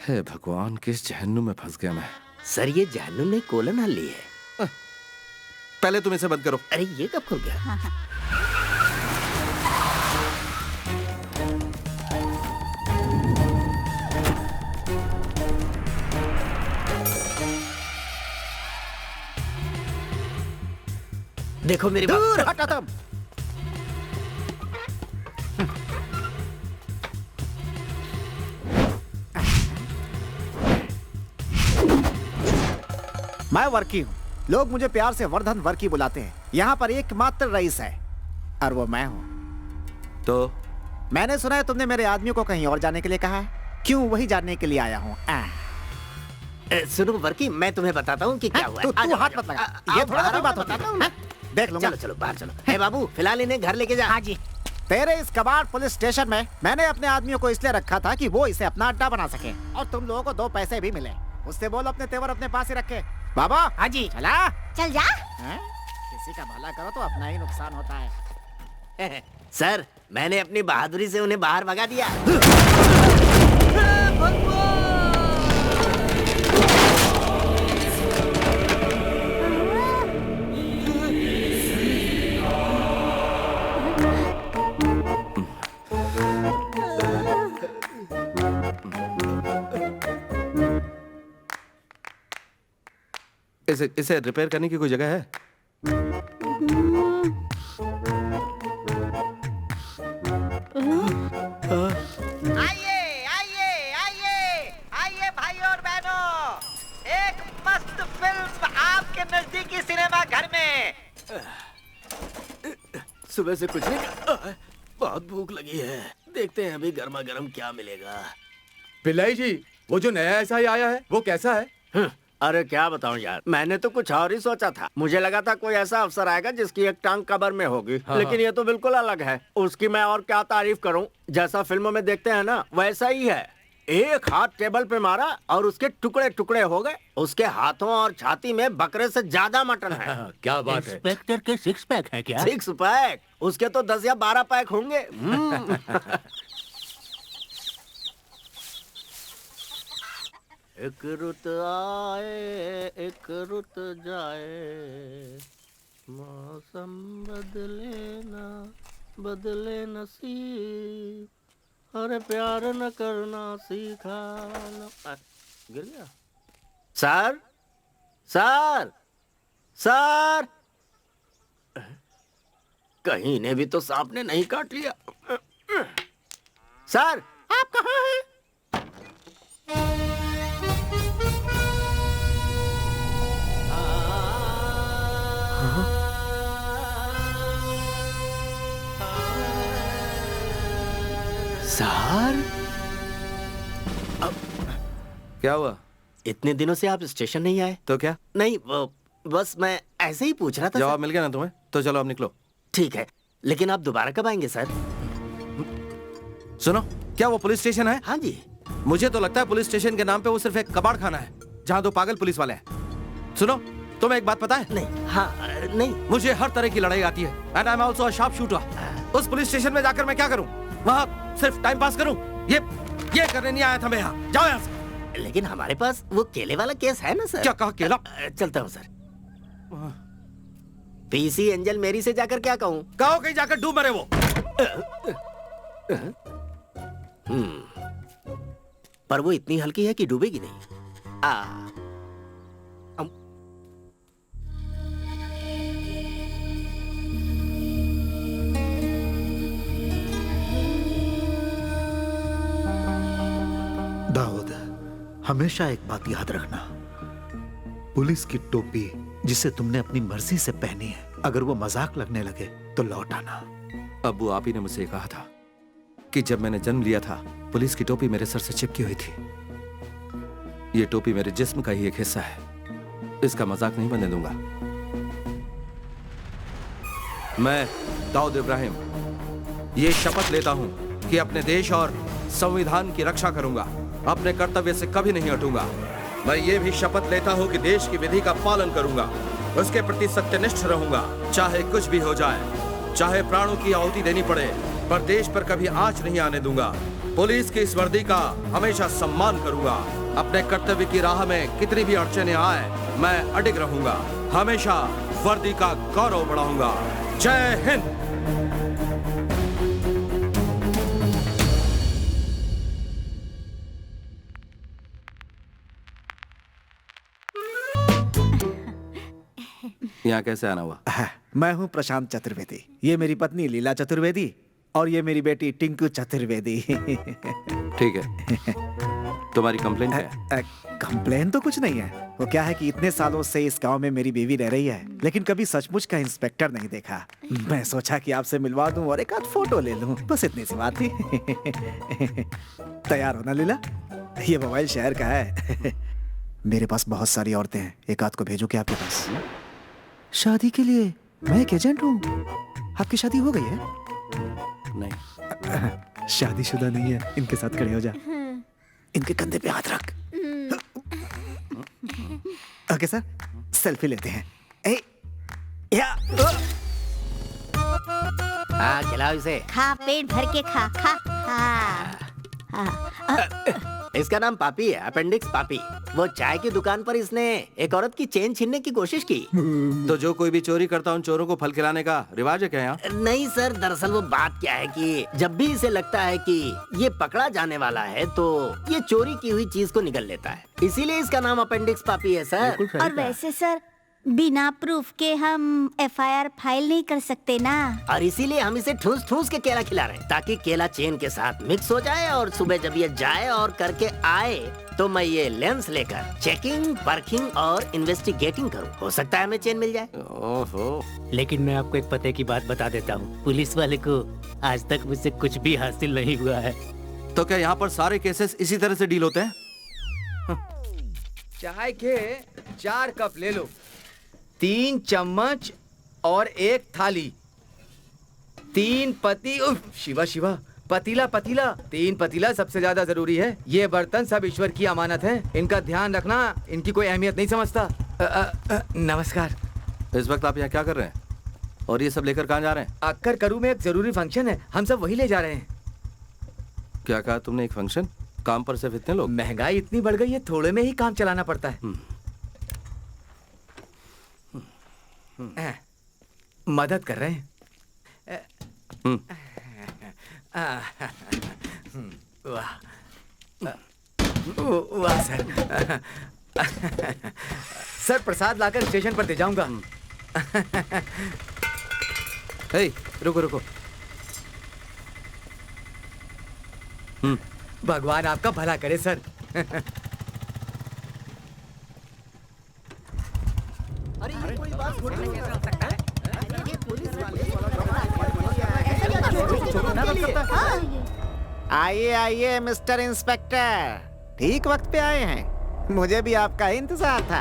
हे भगवान, किस जहन्नुम में फंस गया मैं। सर ये जहन्नुम नहीं, कोलन हल्ली है। पहले तुम इसे बंद करो। अरे ये कब खुल गया? हाँ, हाँ। देखो मेरी दूर बात। हटो तुम। मैं वर्की हूँ, लोग मुझे प्यार से वर्धन वर्की बुलाते हैं। यहाँ पर एकमात्र रईस है और वो मैं हूँ। तो मैंने सुना है तुमने मेरे आदमियों को कहीं और जाने के लिए कहा है, क्यों वही जानने के लिए आया हूँ। सुनो वर्की, मैं तुम्हें बताता हूँ कि क्या हुआ है। तू हाथ मत लगा, ये थोड़ा कोई बात होता है। देख लूंगा। चलो चलो बाहर चलो। हे बाबू, फिलहाल इन्हें घर लेके जा। हाँ जी। तेरे इस कबाड़ पुलिस स्टेशन में मैंने अपने आदमियों को इसलिए रखा था कि वो इसे अपना अड्डा बना सके, और तुम लोगों को 2 पैसे भी मिले। उससे बोल अपने तेवर अपने पास ही रखे। बाबा। हाँ जी। चला चल जा। किसी का भला करो तो अपना ही नुकसान होता है। सर, मैंने अपनी बहादुरी से उन्हें बाहर भगा दिया। इसे रिपेयर करने की कोई जगह है? आइए आइए आइए आइए भाई और बहनों, एक मस्त फिल्म आपके नजदीकी सिनेमा घर में। सुबह से कुछ नहीं खाया, बहुत भूख लगी है। देखते हैं अभी गर्मा गर्म क्या मिलेगा। पिल्लाई जी, वो जो नया एसआई आया है वो कैसा है? अरे क्या बताऊं यार, मैंने तो कुछ और ही सोचा था। मुझे लगा था कोई ऐसा अफसर आएगा जिसकी एक टांग कबर में होगी। हाँ, लेकिन ये तो बिल्कुल अलग है। उसकी मैं और क्या तारीफ करूं, जैसा फिल्मों में देखते हैं ना वैसा ही है। एक हाथ टेबल पे मारा और उसके टुकड़े टुकड़े हो गए। उसके हाथों और छाती में बकरे से ज्यादा मटन है। क्या बात है? इंस्पेक्टर के 6 पैक है क्या? 6 पैक? उसके तो 10 या 12 पैक होंगे। एक रुत आए एक रुत जाए, मौसम बदले ना बदले नसीब, अरे प्यार न करना सीखा न। गिर गया। सर सर सर, कहीं ने भी तो सांप ने नहीं काट लिया। सर आप कहाँ हैं? सर क्या हुआ? इतने दिनों से आप स्टेशन नहीं आए? तो क्या? नहीं, बस मैं ऐसे ही पूछ रहा था। जवाब मिल गया ना तुम्हें? तो चलो अब निकलो। ठीक है, लेकिन आप दोबारा कब आएंगे सर? सुनो, क्या वो पुलिस स्टेशन है? हाँ जी। मुझे तो लगता है पुलिस स्टेशन के नाम पे वो सिर्फ एक कबाड़ खाना है जहाँ 2 पागल पुलिस वाले हैं। सुनो, तुम्हें एक बात पता है? नहीं। हाँ नहीं। मुझे हर तरह की लड़ाई आती है and I am also a sharp shooter. उस पुलिस स्टेशन में जाकर मैं क्या करूं? वहाँ सिर्फ टाइम पास करूं? ये करने नहीं आया था मैं यहाँ। जाओ यहाँ से। लेकिन हमारे पास वो केले वाला केस है ना सर। क्या कहा? केला? चलता हूँ सर। पीसी एंजल मेरी से जाकर क्या कहूँ? कहो कहीं जाकर डूब मरे वो। पर वो इतनी हल्की है कि डूबेगी नहीं। दाऊद, हमेशा एक बात याद रखना, पुलिस की टोपी जिसे तुमने अपनी मर्जी से पहनी है, अगर वो मजाक लगने लगे तो लौट आना। अब्बू, आप ही ने मुझसे कहा था कि जब मैंने जन्म लिया था पुलिस की टोपी मेरे सर से चिपकी हुई थी। ये टोपी मेरे जिस्म का ही एक हिस्सा है, इसका मजाक नहीं बनने दूंगा। मैं दाऊद इब्राहिम ये शपथ लेता हूं कि अपने देश और संविधान की रक्षा करूंगा, अपने कर्तव्य से कभी नहीं हटूंगा। मैं ये भी शपथ लेता हूं कि देश की विधि का पालन करूंगा, उसके प्रति सत्यनिष्ठ रहूंगा, चाहे कुछ भी हो जाए, चाहे प्राणों की आहुति देनी पड़े, पर देश पर कभी आंच नहीं आने दूंगा। पुलिस की इस वर्दी का हमेशा सम्मान करूंगा। अपने कर्तव्य की राह में कितनी भी अड़चने आए, मैं अडिग रहूंगा, हमेशा वर्दी का गौरव बढ़ाऊंगा। जय हिंद। यहाँ कैसे आना हुआ? मैं हूँ प्रशांत चतुर्वेदी, ये मेरी पत्नी लीला चतुर्वेदी और ये मेरी बेटी टिंकू चतुर्वेदी। ठीक है, तुम्हारी कंप्लेंट क्या है? कंप्लेन तो कुछ नहीं है। वो क्या है कि इतने सालों से इस गांव में मेरी बीवी रह रही है, लेकिन कभी सचमुच का इंस्पेक्टर नहीं देखा। मैं सोचा कि आपसे मिलवा दूं और एक आध फोटो ले लूं, बस इतनी सी बात थी। तैयार हो ना लीला? ये मोबाइल शहर का है। मेरे पास बहुत सारी औरतें हैं, एक आध को भेजो क्या आपके पास? शादी के लिए मैं एक एजेंट हूँ। आपकी शादी हो गई है? नहीं। शादीशुदा नहीं है। इनके साथ खड़े हो जा, इनके कंधे पे हाथ रख। ओके सर, सेल्फी लेते हैं। हाँ, खिलाओ इसे। खा, पेट भर के खा खा। हाँ। इसका नाम पापी है, अपेंडिक्स पापी। वो चाय की दुकान पर इसने एक औरत की चेन छीनने की कोशिश की। तो जो कोई भी चोरी करता उन चोरों को फल खिलाने का रिवाज है क्या यहाँ? नहीं सर, दरअसल वो बात क्या है कि जब भी इसे लगता है कि ये पकड़ा जाने वाला है तो ये चोरी की हुई चीज को निगल लेता है, इसीलिए इसका नाम अपेंडिक्स पापी है सर। और वैसे सर, बिना प्रूफ के हम FIR फाइल नहीं कर सकते ना। और इसीलिए हम इसे ठूस ठूस के केला खिला रहे हैं, ताकि केला चेन के साथ मिक्स हो जाए और सुबह जब ये जाए और करके आए तो मैं ये लेंस लेकर चेकिंग, परखिंग और इन्वेस्टिगेटिंग करूं। हो सकता है हमें चेन मिल जाए। ओहो, लेकिन मैं आपको एक पते की बात बता देता हूँ, पुलिस वाले को आज तक मुझसे कुछ भी हासिल नहीं हुआ है। तो क्या यहाँ पर सारे केसेस इसी तरह से डील होते हैं? चाय के 4 कप ले लो, 3 चम्मच और 1 थाली, 3 पति शिवा शिवा पतीला पतीला 3 पतीला सबसे ज्यादा जरूरी है। ये बर्तन सब ईश्वर की अमानत है, इनका ध्यान रखना, इनकी कोई अहमियत नहीं समझता। नमस्कार। इस वक्त आप यहाँ क्या कर रहे हैं और ये सब लेकर कहाँ जा रहे हैं? अक्कर करू में एक जरूरी फंक्शन है, हम सब वही ले जा रहे हैं। क्या कहा तुमने? एक फंक्शन? काम पर सिर्फ इतने लोग? महंगाई इतनी बढ़ गई है, थोड़े में ही काम चलाना पड़ता है। मदद कर रहे हैं। वाह वाह सर। सर प्रसाद लाकर स्टेशन पर दे जाऊंगा। रुको रुको। भगवान आपका भला करे सर। आइए आइए मिस्टर इंस्पेक्टर, ठीक वक्त पे आए हैं। मुझे भी आपका इंतजार था।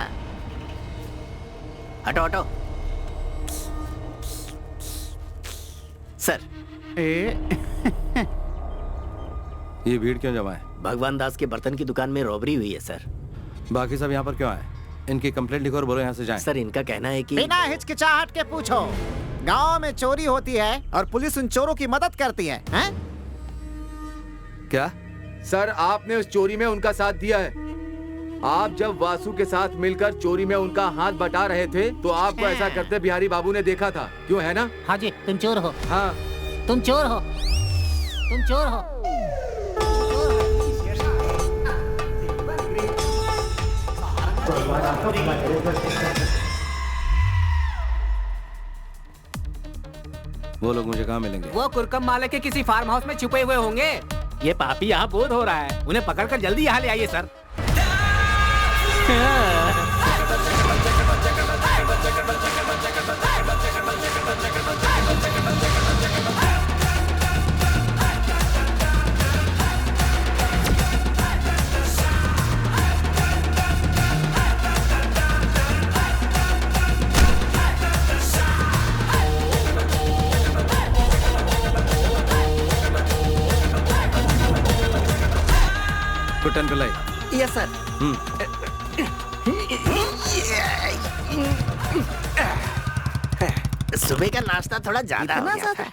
हटो हटो। सर ये भीड़ क्यों जमा है? भगवान दास के बर्तन की दुकान में रॉबरी हुई है सर। बाकी सब यहाँ पर क्यों आए? इनकी कंप्लेंट लिखो और बोलो यहाँ से जाएं। सर इनका कहना है कि बिना हिचकिचाहट के पूछो। गांव में चोरी होती है और पुलिस उन चोरों की मदद करती है, हैं? क्या सर आपने उस चोरी में उनका साथ दिया है। आप जब वासु के साथ मिलकर चोरी में उनका हाथ बटा रहे थे तो आपको ऐसा करते बिहारी बाबू ने देखा था, क्यों है ना? हाँ जी, तुम चोर हो। हाँ तुम चोर हो, तुम चोर हो। वो लोग मुझे कहाँ मिलेंगे? वो कुरकम माले के किसी फार्म हाउस में छुपे हुए होंगे। ये पापी यहाँ बोध हो रहा है, उन्हें पकड़कर जल्दी यहाँ ले आइए sir. Kutton Pillai. Yes sir. सुबह का नाश्ता थोड़ा ज्यादा हो गया था।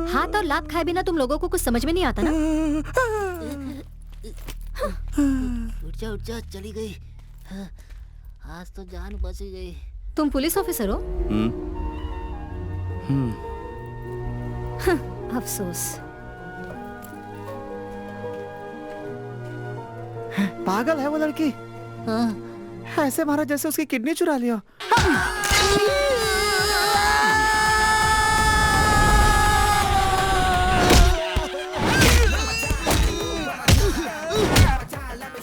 हाथ और लात खाए बिना तुम लोगों को कुछ समझ में नहीं आता ना? उठ जा चली गई। आज तो जान बच गई। तुम पुलिस ऑफिसर हो? अफसोस। पागल है वो लड़की। ऐसे मारा जैसे उसकी किडनी चुरा लिया।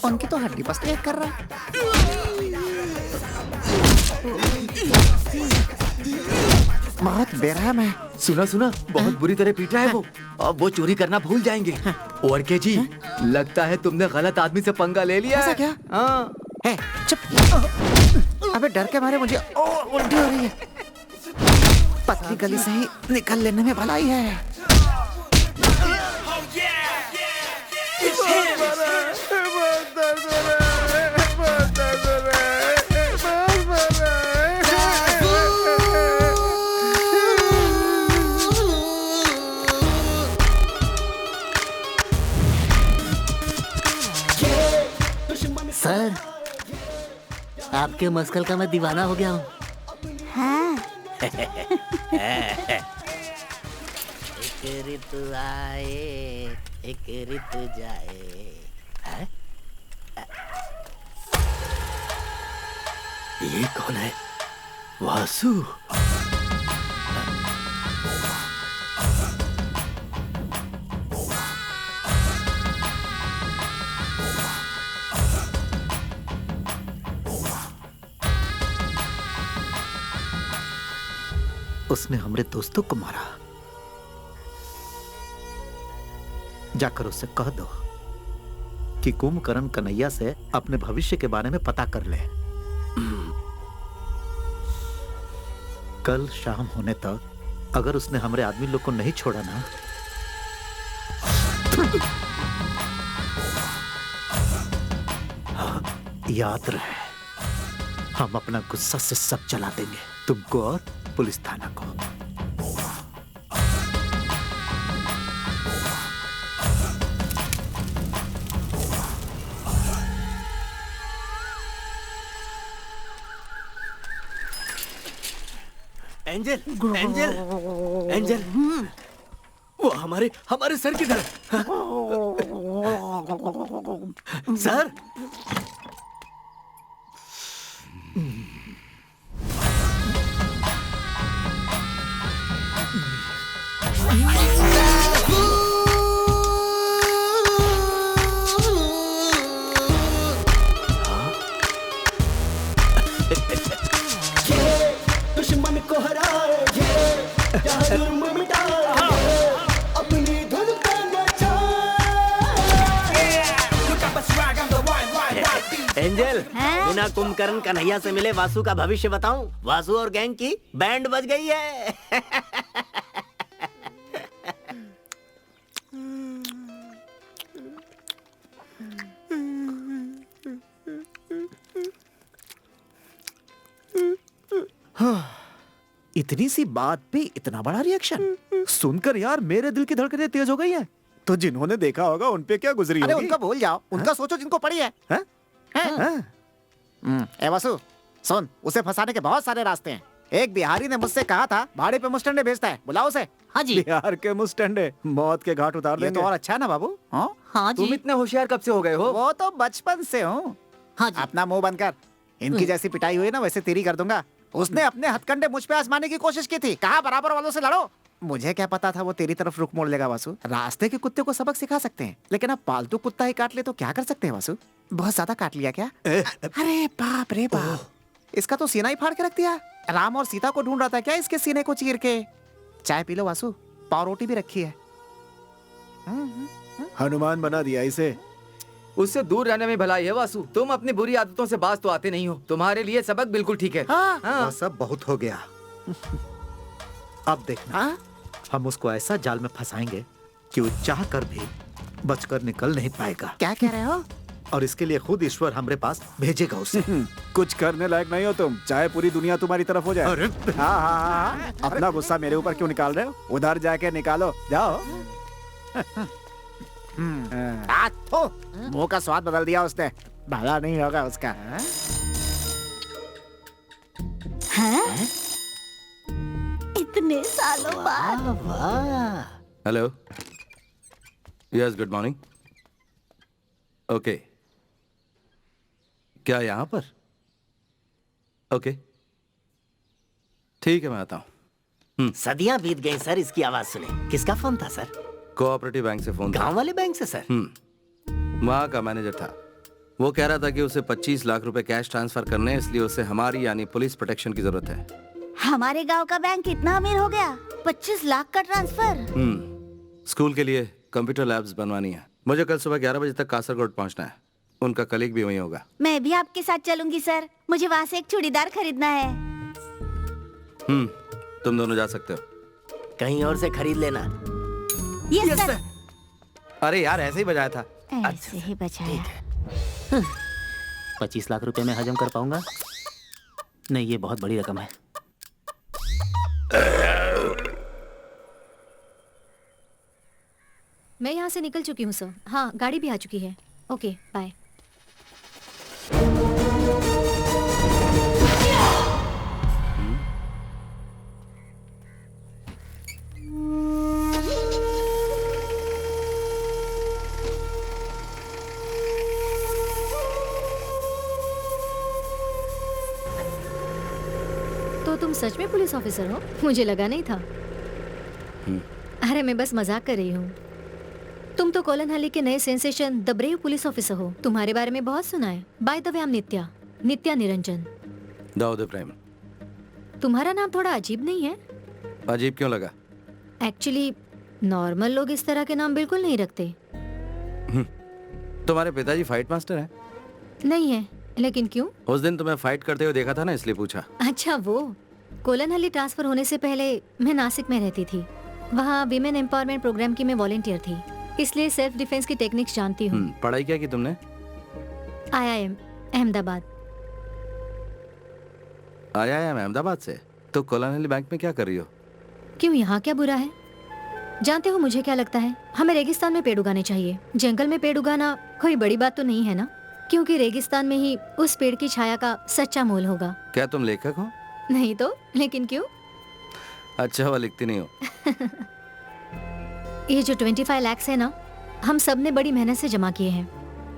उनकी तो हड्डी बस एक कर रहा। बहुत बेरहम है। सुना बहुत बुरी तरह पीटा है वो। अब वो चोरी करना भूल जाएंगे। और के जी लगता है तुमने गलत आदमी से पंगा ले लिया। ऐसा क्या? हाँ। चुप। अबे डर के मारे मुझे उल्टी हो रही है। पतली गली से ही निकल लेने में भलाई है। सर, आपके मस्कल का मैं दीवाना हो गया हूँ। हाँ। एक ऋतु आए, एक ऋतु जाए। है? ये कौन है? वासु। उसने हमारे दोस्तों को मारा। जाकर उससे कह दो कि कुंभकर्ण कन्हैया से अपने भविष्य के बारे में पता कर ले। कल शाम होने तक अगर उसने हमारे आदमी लोग को नहीं छोड़ा ना, याद रहे हम अपना गुस्सा से सब चला देंगे, तुमको और पुलिस थाना को। एंजल, एंजल, एंजल, वो हमारे सर की तरफ। सर, एंजल, बिना कुंभकर्ण कन्हैया से मिले वासु का भविष्य बताऊं? वासु और गैंग की बैंड बज गई है। इतनी सी बात पे इतना बड़ा रिएक्शन सुनकर यार मेरे दिल की धड़कनें तेज हो गई हैं। तो जिन्होंने देखा होगा उन पे क्या गुजरी अरे होगी? उनका भूल जाओ, उनका सोचो जिनको पड़ी है। ए वासु, सुन, उसे फंसाने के बहुत सारे रास्ते हैं। एक बिहारी ने मुझसे कहा था भाड़े पे मुस्टंडे भेजता है, बुलाओ उसे। हाँ जी। बिहार के मुस्टंडे मौत के घाट उतार ये देंगे। तो और अच्छा है ना बाबू। हाँ तुम इतने होशियार कब से हो गए हो? वो तो बचपन से हूँ। अपना मुंह बंद कर। इनकी जैसी पिटाई हुई ना वैसे तेरी कर दूंगा। उसने अपने हथकंडे मुझ पे आजमाने की कोशिश की थी, कहा बराबर वालों से लड़ो। मुझे क्या पता था वो तेरी तरफ रुख मोड़ लेगा वासु। रास्ते के कुत्ते को सबक सिखा सकते हैं, लेकिन अब पालतू कुत्ता ही काट ले तो क्या कर सकते हैं वासु? बहुत ज्यादा काट लिया क्या? अरे बाप रे बाप, इसका तो सीना ही फाड़ के रख दिया। राम और सीता को ढूंढ रहा था क्या इसके सीने को चीर के? चाय पी लो वासु, पाव रोटी भी रखी है। हनुमान बना दिया इसे। उससे दूर रहने में भलाई है वासु। तुम अपनी बुरी आदतों से बाज तो आते नहीं हो। तुम्हारे लिए सबक बिल्कुल ठीक है। बस अब बहुत हो गया। अब देखना, हम उसको ऐसा जाल में फंसाएंगे कि वो चाह कर भी बचकर निकल नहीं पाएगा। क्या कह रहे हो? और इसके लिए खुद ईश्वर हमारे पास भेजेगा उसे। कुछ करने लायक नहीं हो तुम, चाहे पूरी दुनिया तुम्हारी तरफ हो जाए। हाँ, अपना गुस्सा मेरे ऊपर क्यों निकाल रहे हो? उधर जाके निकालो, जाओ। मुंह का स्वाद बदल दिया उसने, भला नहीं होगा उसका। हैं? इतने सालों बाद। Hello, yes, good morning. Okay, क्या यहाँ पर? ओके, ठीक है, मैं आता हूँ। सदियां बीत गई सर, इसकी आवाज सुने। किसका फोन था सर? कोऑपरेटिव बैंक से फोन था। गांव वाले बैंक से सर? वहाँ का मैनेजर था। वो कह रहा था कि उसे 25 लाख रुपए कैश ट्रांसफर करने हैं, इसलिए उसे हमारी यानी पुलिस प्रोटेक्शन की जरूरत है। हमारे गांव का बैंक इतना अमीर हो गया? 25 लाख का ट्रांसफर? स्कूल के लिए कंप्यूटर लैब्स बनवानी है। मुझे कल सुबह 11 बजे तक कासरगोड पहुंचना है। उनका कलीग भी वहीं होगा। मैं भी आपके साथ चलूंगी सर, मुझे वहाँ से एक चूड़ीदार खरीदना है। तुम दोनों जा सकते हो। कहीं और से खरीद लेना। Yes sir. अरे यार, ऐसे ही बजाया था। ऐसे ही बचाया। 25 लाख रुपए में हजम कर पाऊंगा? नहीं, ये बहुत बड़ी रकम है। मैं यहाँ से निकल चुकी हूँ सर। हाँ, गाड़ी भी आ चुकी है। Okay, bye. तो तुम सच में पुलिस ऑफिसर हो? मुझे लगा नहीं था। अरे मैं बस मजाक कर रही हूँ। तुम तो कोलनहल्ली के नए sensation the brave police officer हो। तुम्हारे बारे में बहुत सुना है। By the way, I am Nitya Niranjan. Dawood Ibrahim. तुम्हारा नाम थोड़ा अजीब नहीं है? अजीब क्यों लगा? एक्चुअली नॉर्मल लोग इस तरह के नाम बिल्कुल नहीं रखते। तुम्हारे पिताजी फाइट मास्टर हैं? नहीं है, लेकिन क्यों? उस दिन तुम्हें फाइट करते हुए देखा था ना, इसलिए पूछा। अच्छा, वो कोलनहल्ली ट्रांसफर होने से पहले मैं नासिक में रहती थी। वहाँ विमेन एम्पावरमेंट प्रोग्राम की मैं वॉलंटियर थी, इसलिए सेल्फ डिफेंस की टेक्निक्स जानती हूँ। पढ़ाई क्या की तुमने? IIM अहमदाबाद। IIM अहमदाबाद से? तो कोलनहल्ली बैंक में क्या कर रही हो? क्यों, यहाँ क्या बुरा है? जानते हो मुझे क्या लगता है? हमें रेगिस्तान में पेड़ उगाने चाहिए। जंगल में पेड़ उगाना कोई बड़ी बात तो नहीं है ना, क्योंकि रेगिस्तान में ही उस पेड़ की छाया का सच्चा मोल होगा। क्या तुम लेखक हो? नहीं तो, लेकिन क्यों? अच्छा हुआ लिखती नहीं हो। ये जो 25 लाख है ना, हम सब ने बड़ी मेहनत से जमा किए हैं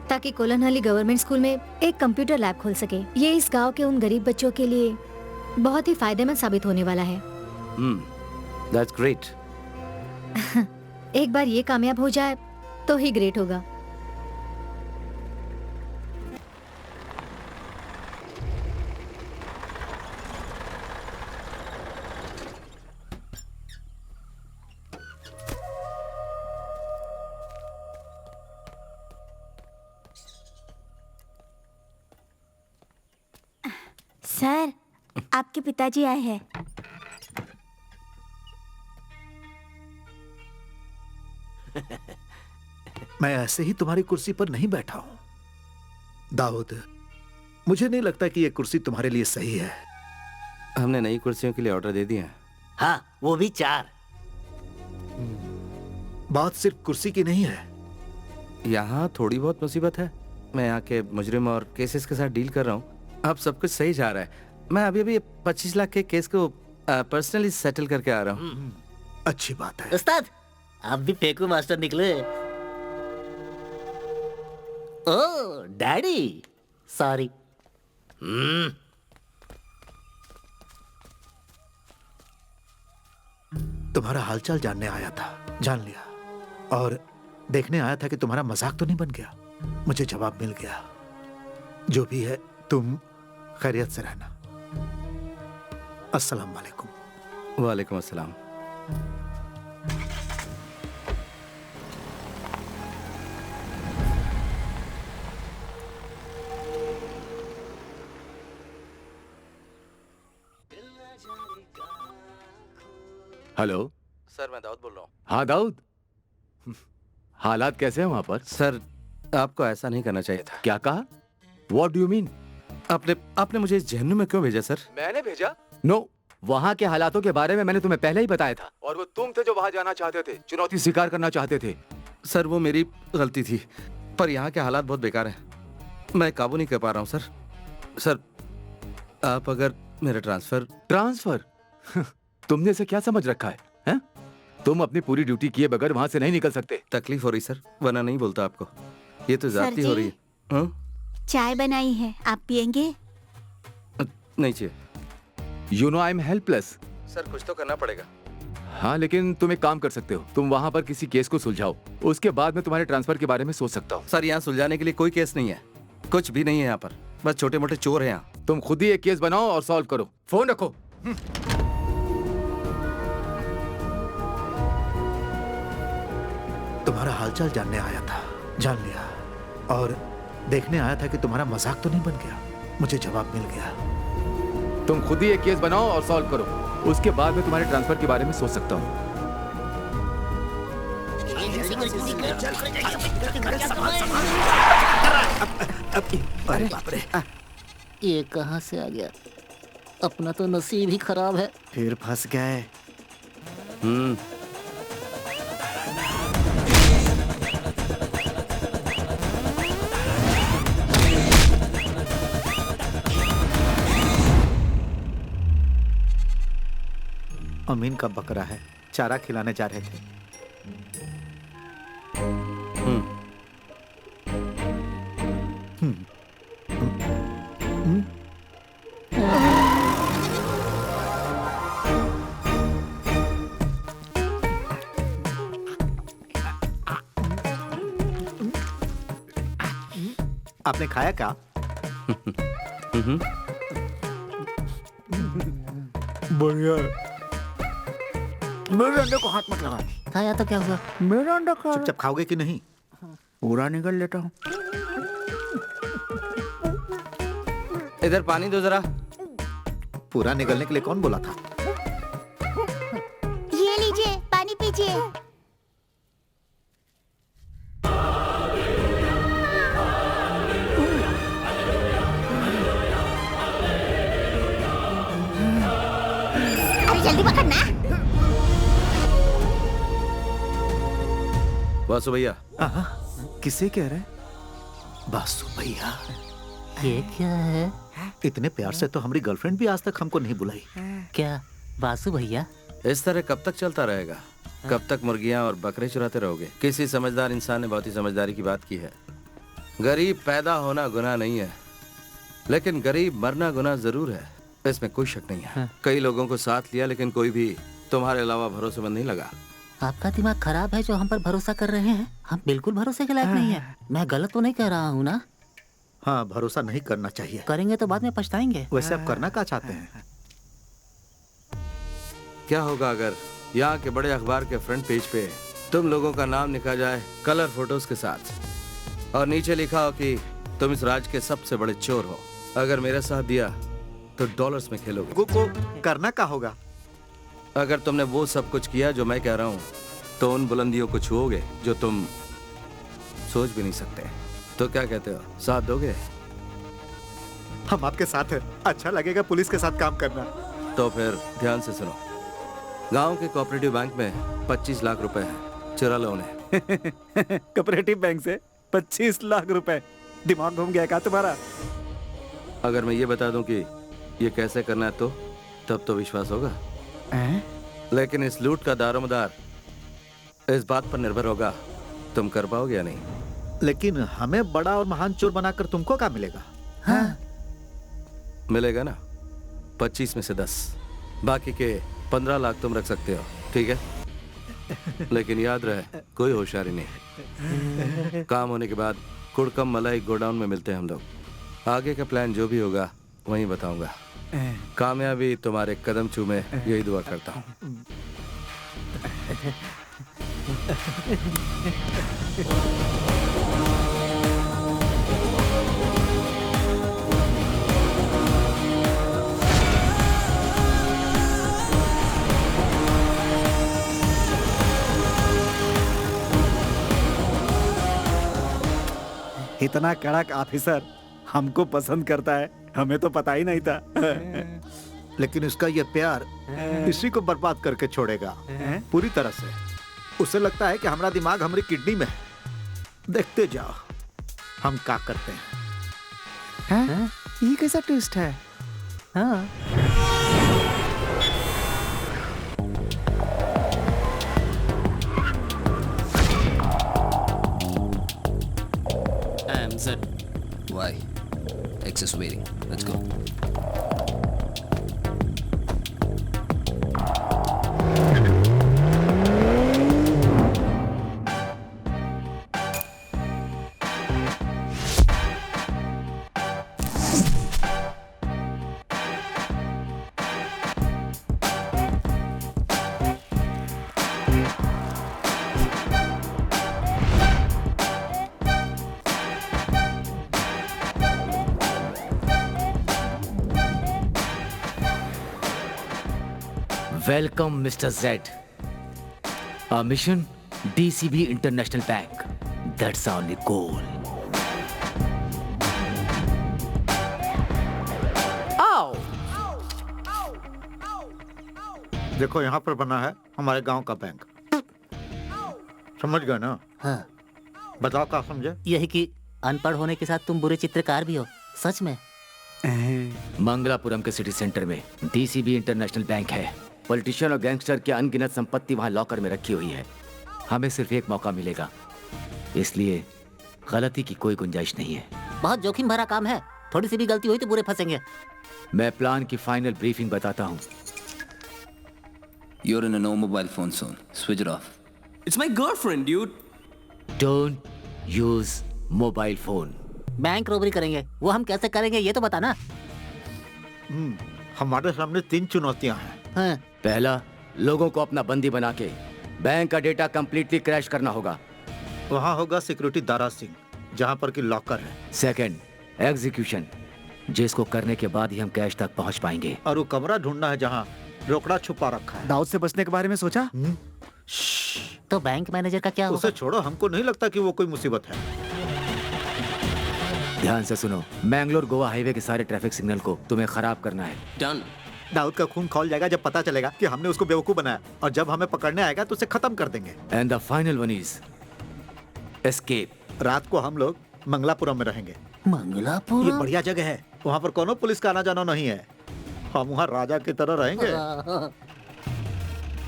ताकि कोलनहल्ली गवर्नमेंट स्कूल में एक कंप्यूटर लैब खोल सके। ये इस गांव के उन गरीब बच्चों के लिए बहुत ही फायदेमंद साबित होने वाला है। That's great. एक बार ये कामयाब हो जाए तो ही ग्रेट होगा। सर, आपके पिताजी आए हैं। मैं ऐसे ही तुम्हारी कुर्सी पर नहीं बैठा हूं दाऊद। मुझे नहीं लगता कि यह कुर्सी तुम्हारे लिए सही है। हमने नई कुर्सियों के लिए ऑर्डर दे दिए हैं। हाँ, वो भी 4। बात सिर्फ कुर्सी की नहीं है। यहाँ थोड़ी बहुत मुसीबत है। मैं यहाँ के मुजरिम और केसेस के साथ डील कर रहा हूँ। अब सब कुछ सही जा रहा है। मैं अभी अभी 25 लाख के केस को पर्सनली सेटल करके आ रहा हूँ। अच्छी बात है। उस्ताद, आप भी फेंकू मास्टर निकले। ओह डैडी, सॉरी। तुम्हारा हालचाल जानने आया था, जान लिया। और देखने आया था कि तुम्हारा मजाक तो नहीं बन गया। मुझे जवाब मिल गया। जो भी है, तुम खैरियत से रहना। अस्सलाम वालेकुम। वालेकुम अस्सलाम। हेलो सर, मैं दाऊद बोल रहा हूँ। हाँ दाऊद, हालात कैसे हैं वहाँ पर? सर, आपको ऐसा नहीं करना चाहिए था। क्या कहा? What do you mean? आपने मुझे इस जहन्नुम में क्यों भेजा सर? मैंने भेजा? नो, वहाँ के हालातों के बारे में मैंने तुम्हें पहले ही बताया था। और वो तुम थे जो वहाँ जाना चाहते थे, चुनौती स्वीकार करना चाहते थे। सर, वो मेरी गलती थी, पर यहाँ के हालात बहुत बेकार हैं। मैं काबू नहीं कर पा रहा हूँ सर। सर, आप अगर मेरा ट्रांसफर तुमने इसे क्या समझ रखा है, हैं? तुम अपनी पूरी ड्यूटी किए बगैर वहाँ से नहीं निकल सकते। तकलीफ हो रही सर, वरना नहीं बोलता आपको। ये तो जाती हो रही है। चाय बनाई है, आप पियेंगे? नहीं चाहिए। You know I'm helpless। Sir, कुछ तो करना पड़ेगा। हाँ, लेकिन तुम एक काम कर सकते हो। तुम वहाँ पर किसी केस को सुलझाओ, उसके बाद मैं तुम्हारे ट्रांसफर के बारे में सोच सकता हूँ। सर, यहाँ सुलझाने के लिए कोई केस नहीं है, कुछ भी नहीं है यहाँ पर। बस छोटे मोटे चोर हैं यहाँ। तुम खुद ही एक केस बनाओ और सॉल्व करो। फोन रखो। तुम्हारा हालचाल जानने आया था, जान लिया। और देखने आया था कि तुम्हारा मजाक तो नहीं बन गया। मुझे जवाब मिल गया। तुम खुद ही एक केस बनाओ और सॉल्व करो, उसके बाद मैं तुम्हारे ट्रांसफर के बारे में सोच सकता हूँ। अरे बाप रे, ये कहाँ से आ गया? अपना तो नसीब ही खराब है। फिर फंस गए। अमीन का बकरा है, चारा खिलाने जा रहे थे। आपने खाया क्या? बढ़िया। मेरे अंडे को हाथ मत लगा। खाया तो क्या हुआ? मेरा अंडा खा। चुपचाप खाओगे कि नहीं? पूरा निकल लेता हूँ। इधर पानी दो जरा। पूरा निकलने के लिए कौन बोला था? ये लीजिए, पानी पीजिए। अरे जल्दी पकड़ना। वासु भैया। किसे कह रहे? वासु भैया। ये क्या है? इतने प्यार से तो हमारी गर्लफ्रेंड भी आज तक हमको नहीं बुलाई। क्या वासु भैया? इस तरह कब तक चलता रहेगा? कब तक मुर्गियां और बकरे चुराते रहोगे? किसी समझदार इंसान ने बहुत ही समझदारी की बात की है। गरीब पैदा होना गुनाह नहीं है, लेकिन गरीब मरना गुनाह जरूर है। इसमें कोई शक नहीं है। कई लोगों को साथ लिया, लेकिन कोई भी तुम्हारे अलावा भरोसेमंद नहीं लगा। आपका दिमाग खराब है जो हम पर भरोसा कर रहे हैं। हम बिल्कुल भरोसे के लायक नहीं है। मैं गलत तो नहीं कह रहा हूँ ना? हाँ, भरोसा नहीं करना चाहिए। करेंगे तो बाद में पछताएंगे। वैसे आप करना क्या चाहते हैं? क्या होगा अगर यहाँ के बड़े अखबार के फ्रंट पेज पे तुम लोगों का नाम लिखा जाए कलर फोटोज के साथ, और नीचे लिखा हो कि तुम इस राज के सबसे बड़े चोर हो। अगर मेरा साथ दिया तो डॉलर्स में खेलोगे। को करना क्या होगा? अगर तुमने वो सब कुछ किया जो मैं कह रहा हूँ तो उन बुलंदियों को छुओगे जो तुम सोच भी नहीं सकते। तो क्या कहते हो, साथ दोगे? हम आपके साथ हैं। अच्छा लगेगा पुलिस के साथ काम करना। तो फिर ध्यान से सुनो, गांव के कोऑपरेटिव बैंक में 25 लाख रुपए हैं, चुरा लो उन्हें। कोऑपरेटिव बैंक से 25 लाख रुपए? दिमाग घूम गया क्या तुम्हारा? अगर मैं ये बता दूं कि ये कैसे करना है तो तब तो विश्वास होगा। लेकिन इस लूट का दारोमदार इस बात पर निर्भर होगा तुम कर पाओगे या नहीं। लेकिन हमें बड़ा और महान चोर बनाकर तुमको क्या मिलेगा? हाँ। मिलेगा ना 25 में से 10, बाकी के 15 लाख तुम रख सकते हो, ठीक है? लेकिन याद रहे कोई होशियारी नहीं। काम होने के बाद कुड़कम मलाई गोडाउन में मिलते हैं हम लोग। आगे का प्लान जो भी होगा वहीं बताऊंगा। कामयाबी तुम्हारे कदम चूमे, यही दुआ करता हूँ। इतना कड़क ऑफिसर हमको पसंद करता है, हमें तो पता ही नहीं था। लेकिन उसका ये प्यार इसी को बर्बाद करके छोड़ेगा पूरी तरह से। उसे लगता है कि हमारा दिमाग हमारी किडनी में है। देखते जाओ हम क्या करते हैं। ये कैसा ट्विस्ट है? हाँ। Why? Excess waiting. Let's go. Welcome, Mr. Z. Our mission, DCB International Bank. That's our only goal. आओ। देखो यहाँ पर बना है हमारे गांव का बैंक। समझ गए ना? हाँ। बताओ क्या समझे? यही कि अनपढ़ होने के साथ तुम बुरे चित्रकार भी हो। सच में? मंगलापुरम के सिटी सेंटर में डीसीबी इंटरनेशनल बैंक है। पॉलिटिशियन और गैंगस्टर की अनगिनत संपत्ति वहाँ लॉकर में रखी हुई है। हमें सिर्फ एक मौका मिलेगा, इसलिए गलती की कोई गुंजाइश नहीं है। बहुत जोखिम भरा काम है, थोड़ी सी भी गलती हुई तो बुरे फंसेंगे। मैं प्लान की फाइनल ब्रीफिंग बताता हूँ। You're in a no mobile phone zone. Switch it off. It's my girlfriend, dude. Don't use mobile phone. Bank robbery करेंगे, वो हम कैसे करेंगे ये तो बताना। हमारे सामने 3 चुनौतियां हैं। हाँ। पहला, लोगों को अपना बंदी बना के बैंक का डेटा कंप्लीटली क्रैश करना होगा। वहाँ होगा सिक्योरिटी दारा सिंह, जहाँ पर कि लॉकर है। सेकंड, एग्जीक्यूशन, जिसको करने के बाद ही हम कैश तक पहुँच पाएंगे। और वो कमरा ढूंढना है जहाँ रोकड़ा छुपा रखा है। दाऊद से बचने के बारे में सोचा? तो बैंक मैनेजर का क्या होगा? उसे छोड़ो, हमको नहीं लगता कि वो कोई मुसीबत है। ध्यान से सुनो, मैंगलोर गोवा हाईवे के सारे ट्रैफिक सिग्नल को तुम्हें खराब करना है। Done. दाऊद का खून खौल जाएगा जब पता चलेगा कि हमने उसको बेवकूफ बनाया, और जब हमें पकड़ने आएगा तो उसे खत्म कर देंगे। And the final one is escape. रात को हम लोग मंगलापुरम में रहेंगे। मंगलापुरम? ये बढ़िया जगह है, वहाँ पर कोनो पुलिस का आना जाना नहीं है। हम वहाँ राजा की तरह रहेंगे।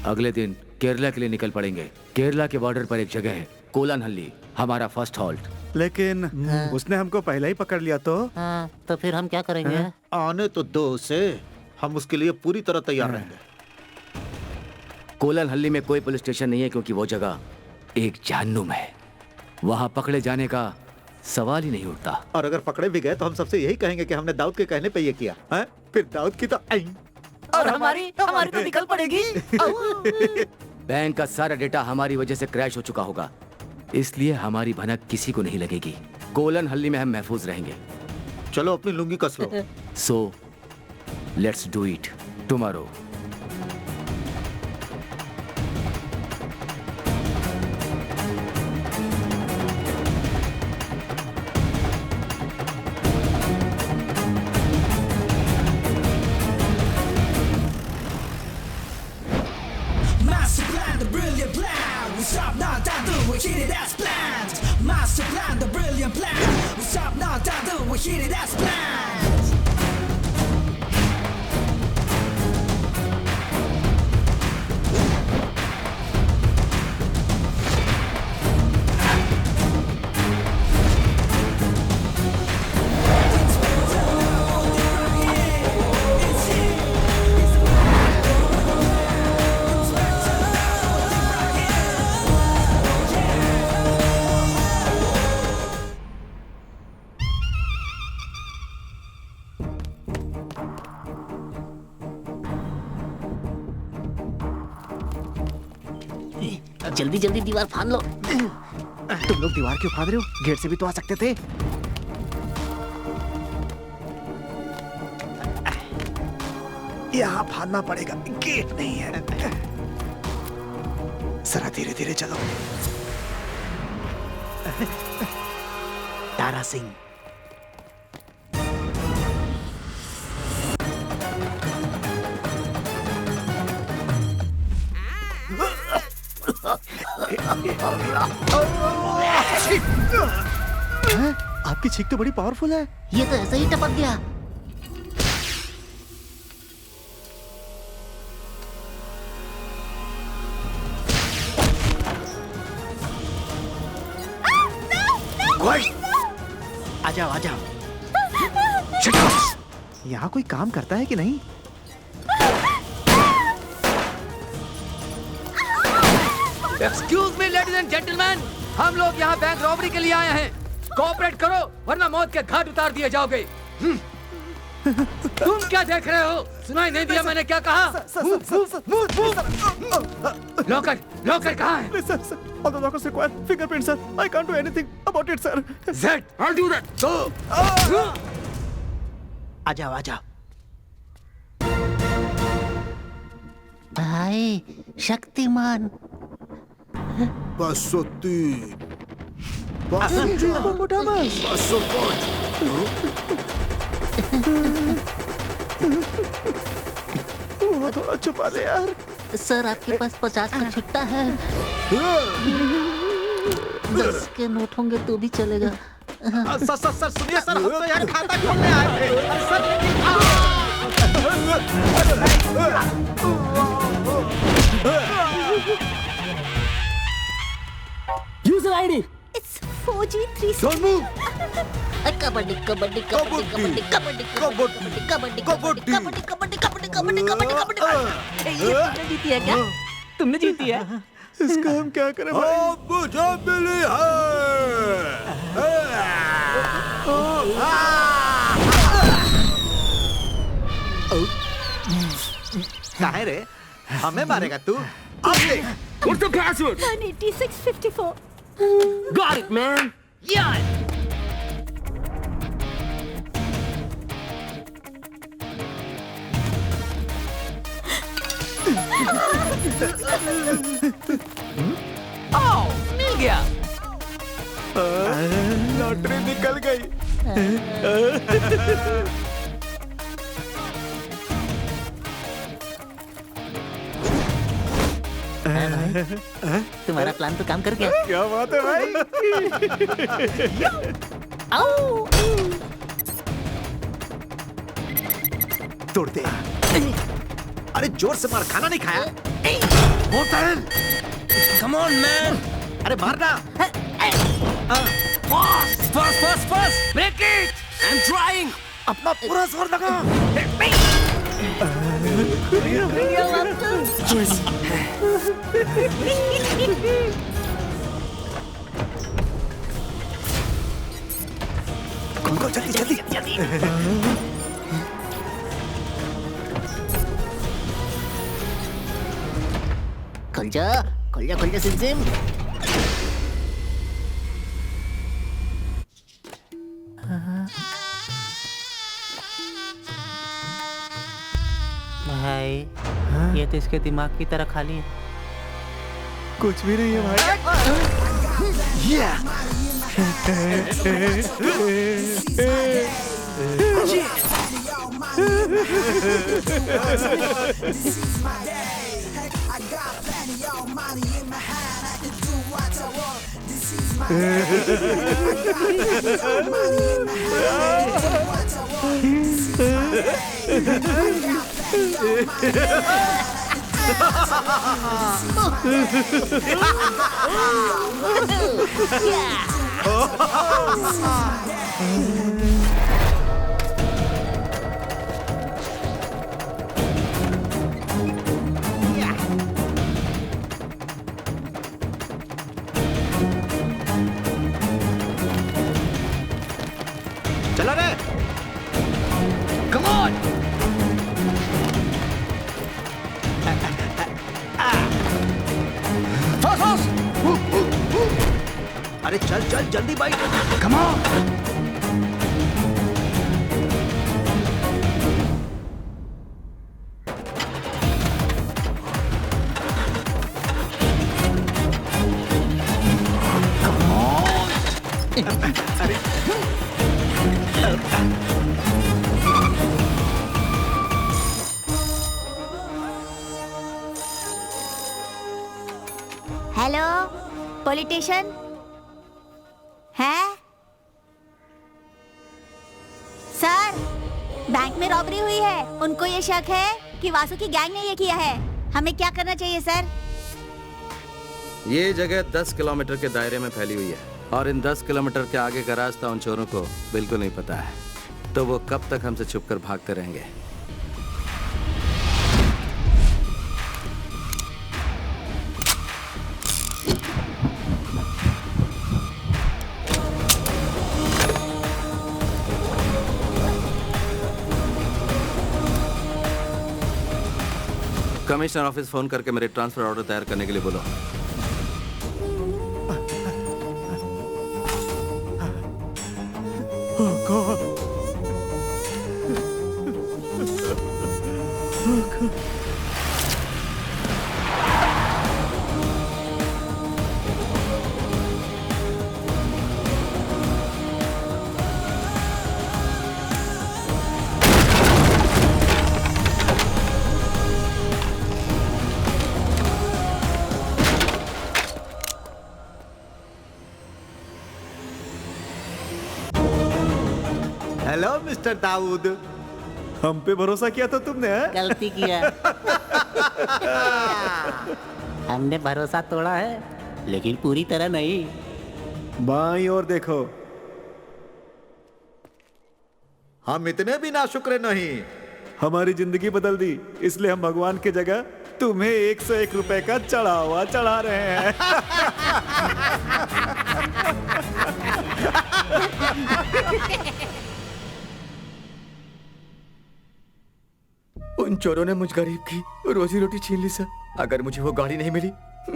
अगले दिन केरला के लिए निकल पड़ेंगे। केरला के बॉर्डर पर एक जगह है, कोलनहल्ली, हमारा फर्स्ट हॉल्ट। लेकिन उसने हमको पहले ही पकड़ लिया तो? हाँ, तो फिर हम क्या करेंगे? आने तो दो उसे, हम उसके लिए पूरी तरह तैयार रहेंगे। कोलनहल्ली में कोई पुलिस स्टेशन नहीं है क्योंकि वो जगह एक जहन्नुम है। वहाँ पकड़े जाने का सवाल ही नहीं उठता। और अगर पकड़े भी गए तो हम सबसे यही कहेंगे कि हमने दाऊद के कहने पे ये किया है। फिर दाऊद की तो और हमारी तो निकल पड़ेगी। बैंक का सारा डेटा हमारी वजह से क्रैश हो चुका होगा, इसलिए हमारी भनक किसी को नहीं लगेगी। कोलनहल्ली में हम महफूज रहेंगे। चलो अपनी लुंगी कस लो। So let's do it tomorrow. Master plan, the brilliant plan. We stop now, down, do we hit it as planned. Master plan, the brilliant plan. We stop now, down, do we hit it as planned. जल्दी जल्दी दीवार फाड़ लो। तुम लोग दीवार क्यों फाड़ रहे हो? गेट से भी तो आ सकते थे। यहाँ फाड़ना पड़ेगा, गेट नहीं है। जरा धीरे धीरे चलो। तारा सिंह। आपकी छींक तो बड़ी पावरफुल है। ये तो ऐसे ही टपक गया। आ जाओ आ जाओ। यहाँ कोई काम करता है कि नहीं? Excuse me ladies and gentleman, हम लोग यहाँ बैंक रॉबरी के लिए आए हैं। कोऑपरेट करो वरना मौत के घाट उतार दिए जाओगे। तुम क्या देख रहे हो? सुनाई नहीं दिया मैंने क्या कहा? लॉकर लॉकर कहाँ है? All the lockers require fingerprints, sir. I can't do anything about it, sir. Zed, I'll do that. Go. आ जाओ आ जाओ। भाई शक्तिमान। थोड़ा छुपा ले यार। सर आपके पास 50 का छुट्टा है। 10 के नोट होंगे तो भी चलेगा। सर सुनिए सर, हम तो यार खाता खोलने आए थे। Sir user ID. It's 4G3. Don't move. Kabaddi kabaddi kabaddi kabaddi kabaddi kabaddi kabaddi kabaddi kabaddi kabaddi kabaddi kabaddi kabaddi. ये तुमने जीती है क्या? तुमने जीती है? इसका हम क्या करें भाई? मुझे मिली है। काहे रे? हमें मारेगा तू? अब देख। What's the password? 18654. Got it, man. Yeah. मिल गया। लॉटरी निकल गई। तुम्हारा प्लान तो काम कर गया। क्या बात है भाई? आओ। तोड़ते। अरे जोर से मार, खाना नहीं खाया? Come on, man. अरे मारना। Fast. Break it. I'm trying. अपना पूरा जोर लगा। खोल जल्दी। खुल जा सिम। भाई ये तो इसके दिमाग की तरह खाली है। कुछ भी नहीं है चला रे। Come on! अरे चल चल जल्दी bike. Come on! Hello politician है सर, बैंक में रॉबरी हुई है। उनको ये शक है कि वासु की गैंग ने ये किया है। हमें क्या करना चाहिए सर? ये जगह 10 किलोमीटर के दायरे में फैली हुई है और इन 10 किलोमीटर के आगे का रास्ता उन चोरों को बिल्कुल नहीं पता है, तो वो कब तक हमसे छुपकर भागते रहेंगे। कमिश्नर ऑफिस फोन करके मेरे ट्रांसफर ऑर्डर तैयार करने के लिए बोलो। हेलो मिस्टर दाऊद, हम पे भरोसा किया था तुमने है? गलती किया। हमने भरोसा तोड़ा है, लेकिन पूरी तरह नहीं। बाईं ओर देखो, हम इतने भी नाशुक्र नहीं। हमारी जिंदगी बदल दी, इसलिए हम भगवान की जगह तुम्हें 101 रुपए का चढ़ावा चढ़ा रहे हैं। उन चोरों ने मुझ गरीब की रोजी रोटी छीन ली सर। अगर मुझे वो गाड़ी नहीं मिली,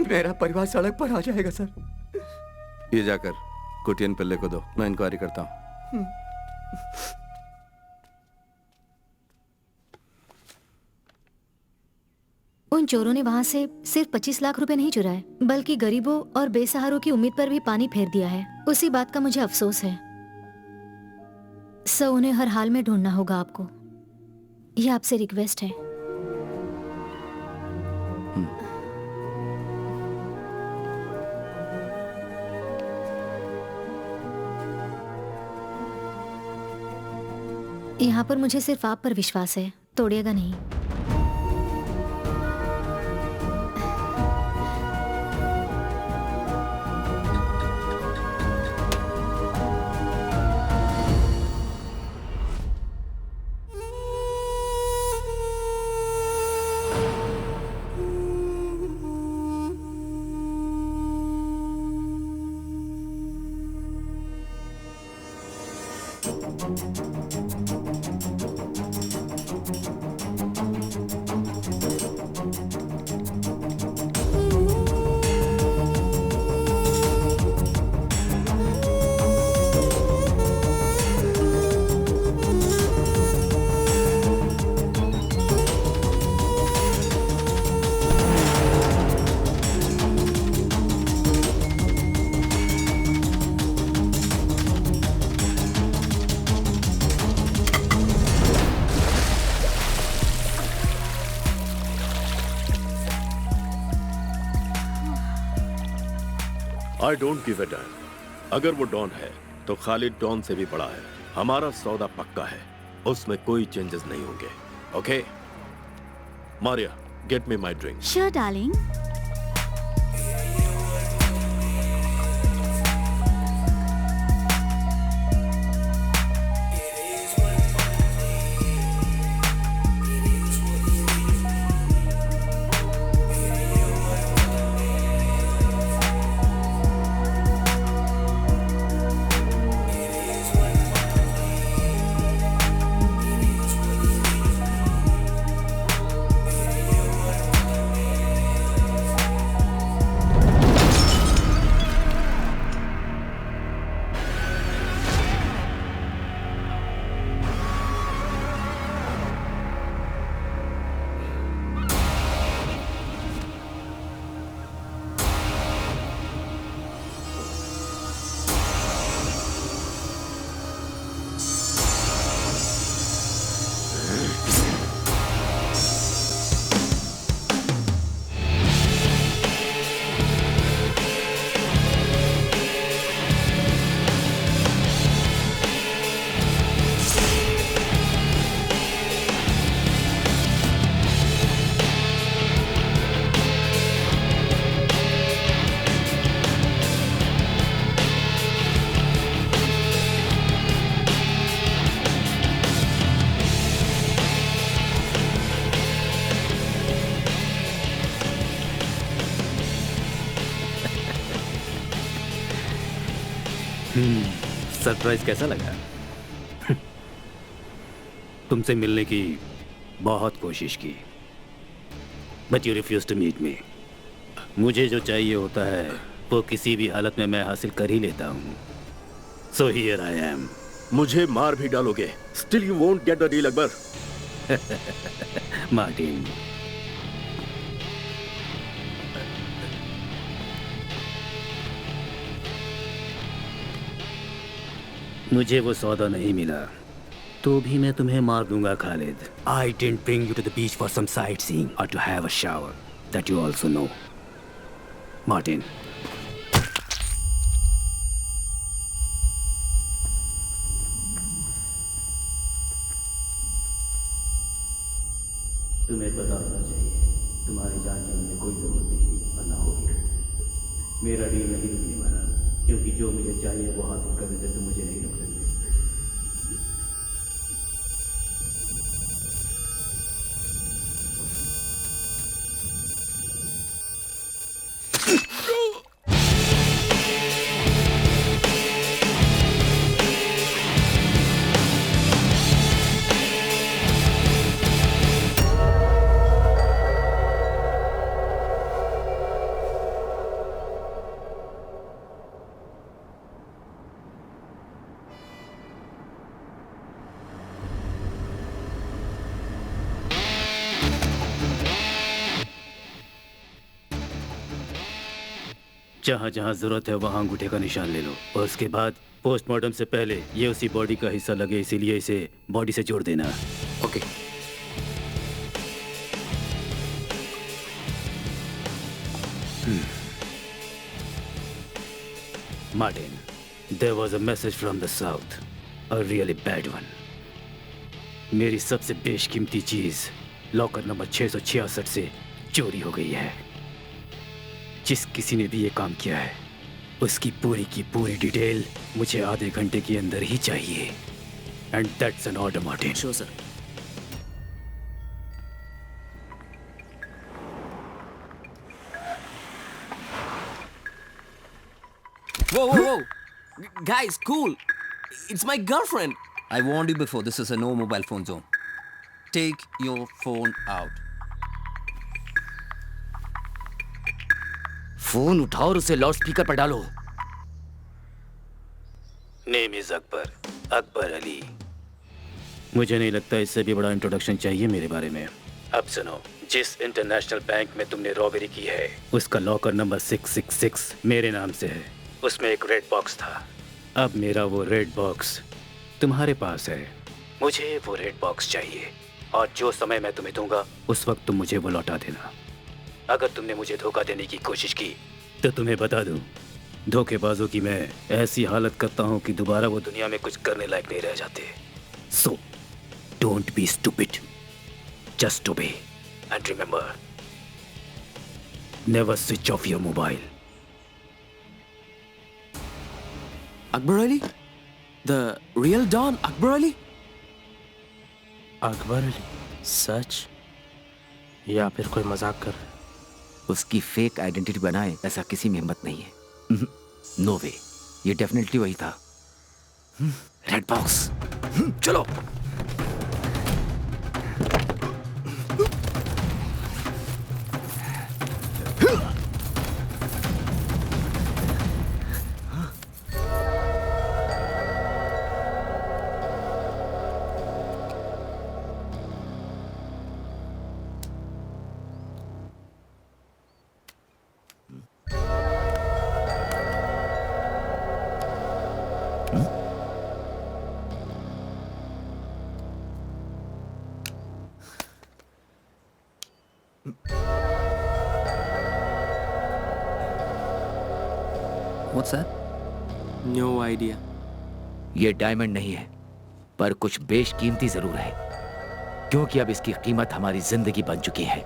मेरा परिवार सड़क पर आ जाएगा सर। ये जाकर कुटियन पिल्ले को दो, मैं इंक्वायरी करता हूँ। उन चोरों ने वहाँ से सिर्फ 25 लाख रुपए नहीं चुराए, बल्कि गरीबों और बेसहारों की उम्मीद पर भी पानी फेर दिया है। उसी बात का मुझे अफसोस है। सो उन्हें हर हाल में ढूंढना होगा आपको। यह आपसे रिक्वेस्ट है। यहाँ पर मुझे सिर्फ आप पर विश्वास है, तोड़िएगा नहीं। I don't give a dam. अगर वो डॉन है तो खालिद डॉन से भी बड़ा है। हमारा सौदा पक्का है, उसमें कोई चेंजेस नहीं होंगे। Okay Maria, get me my drink. Sure darling. Surprise कैसा लगा? तुमसे मिलने की बहुत कोशिश की, but you refuse to meet me. मुझे जो चाहिए होता है वो किसी भी हालत में मैं हासिल कर ही लेता हूँ। So here I am. मुझे मार भी डालोगे, still you won't get the deal Akbar. Martin, मुझे वो सौदा नहीं मिला तो भी मैं तुम्हें मार दूंगा Khalid. I didn't bring you to the beach for some sightseeing or to have a shower, that you also know. Martin, तुम्हें पता होना चाहिए तुम्हारी जान की मुझे कोई जरूरत नहीं थी और ना होगी। मेरा डील नहीं रुकने वाला, क्योंकि जो मुझे चाहिए वो हासिल करने से तुम मुझे नहीं रोक सकते। जहाँ जहाँ जरूरत है वहाँ अंगूठे का निशान ले लो और उसके बाद पोस्टमार्टम से पहले ये उसी बॉडी का हिस्सा लगे, इसीलिए इसे बॉडी से जोड़ देना। Okay. Martin, there was a message from the south, a really bad one. मेरी सबसे बेशकीमती चीज लॉकर नंबर 666 से चोरी हो गई है। जिस किसी ने भी ये काम किया है उसकी पूरी की पूरी डिटेल मुझे आधे घंटे के अंदर ही चाहिए। And that's an order Martin. Sure sir. Whoa, whoa, whoa! Guys, cool! It's my girlfriend! I warned you before, this is a no mobile phone zone. Take your phone out. Phone उठाओ और उसे loud speaker पर डालो। Name is Akbar, Akbar Ali. मुझे नहीं लगता इससे भी बड़ा इंट्रोडक्शन चाहिए मेरे बारे में। अब सुनो, जिस इंटरनेशनल बैंक में तुमने रॉबरी की है उसका लॉकर नंबर 666 मेरे नाम से है। उसमें एक रेड बॉक्स था। अब मेरा वो रेड बॉक्स तुम्हारे पास है। मुझे वो रेड बॉक्स चाहिए और जो समय मैं तुम्हें दूंगा उस वक्त तुम मुझे वो लौटा देना। अगर तुमने मुझे धोखा देने की कोशिश की तो तुम्हें बता दूं, धोखेबाजों की मैं ऐसी हालत करता हूं कि दोबारा वो दुनिया में कुछ करने लायक नहीं रह जाते। So don't be stupid, just obey and remember, never switch off your mobile. Akbar Ali? The real Don Akbar Ali? Akbar Ali? सच या फिर कोई मजाक कर रहा है? उसकी फेक आइडेंटिटी बनाए ऐसा किसी में हिम्मत नहीं है। नो वे, ये डेफिनेटली वही था। रेड बॉक्स, चलो। What's that? No idea. ये डायमंड नहीं है, पर कुछ बेशकीमती जरूर है, क्योंकि अब इसकी कीमत हमारी जिंदगी बन चुकी है।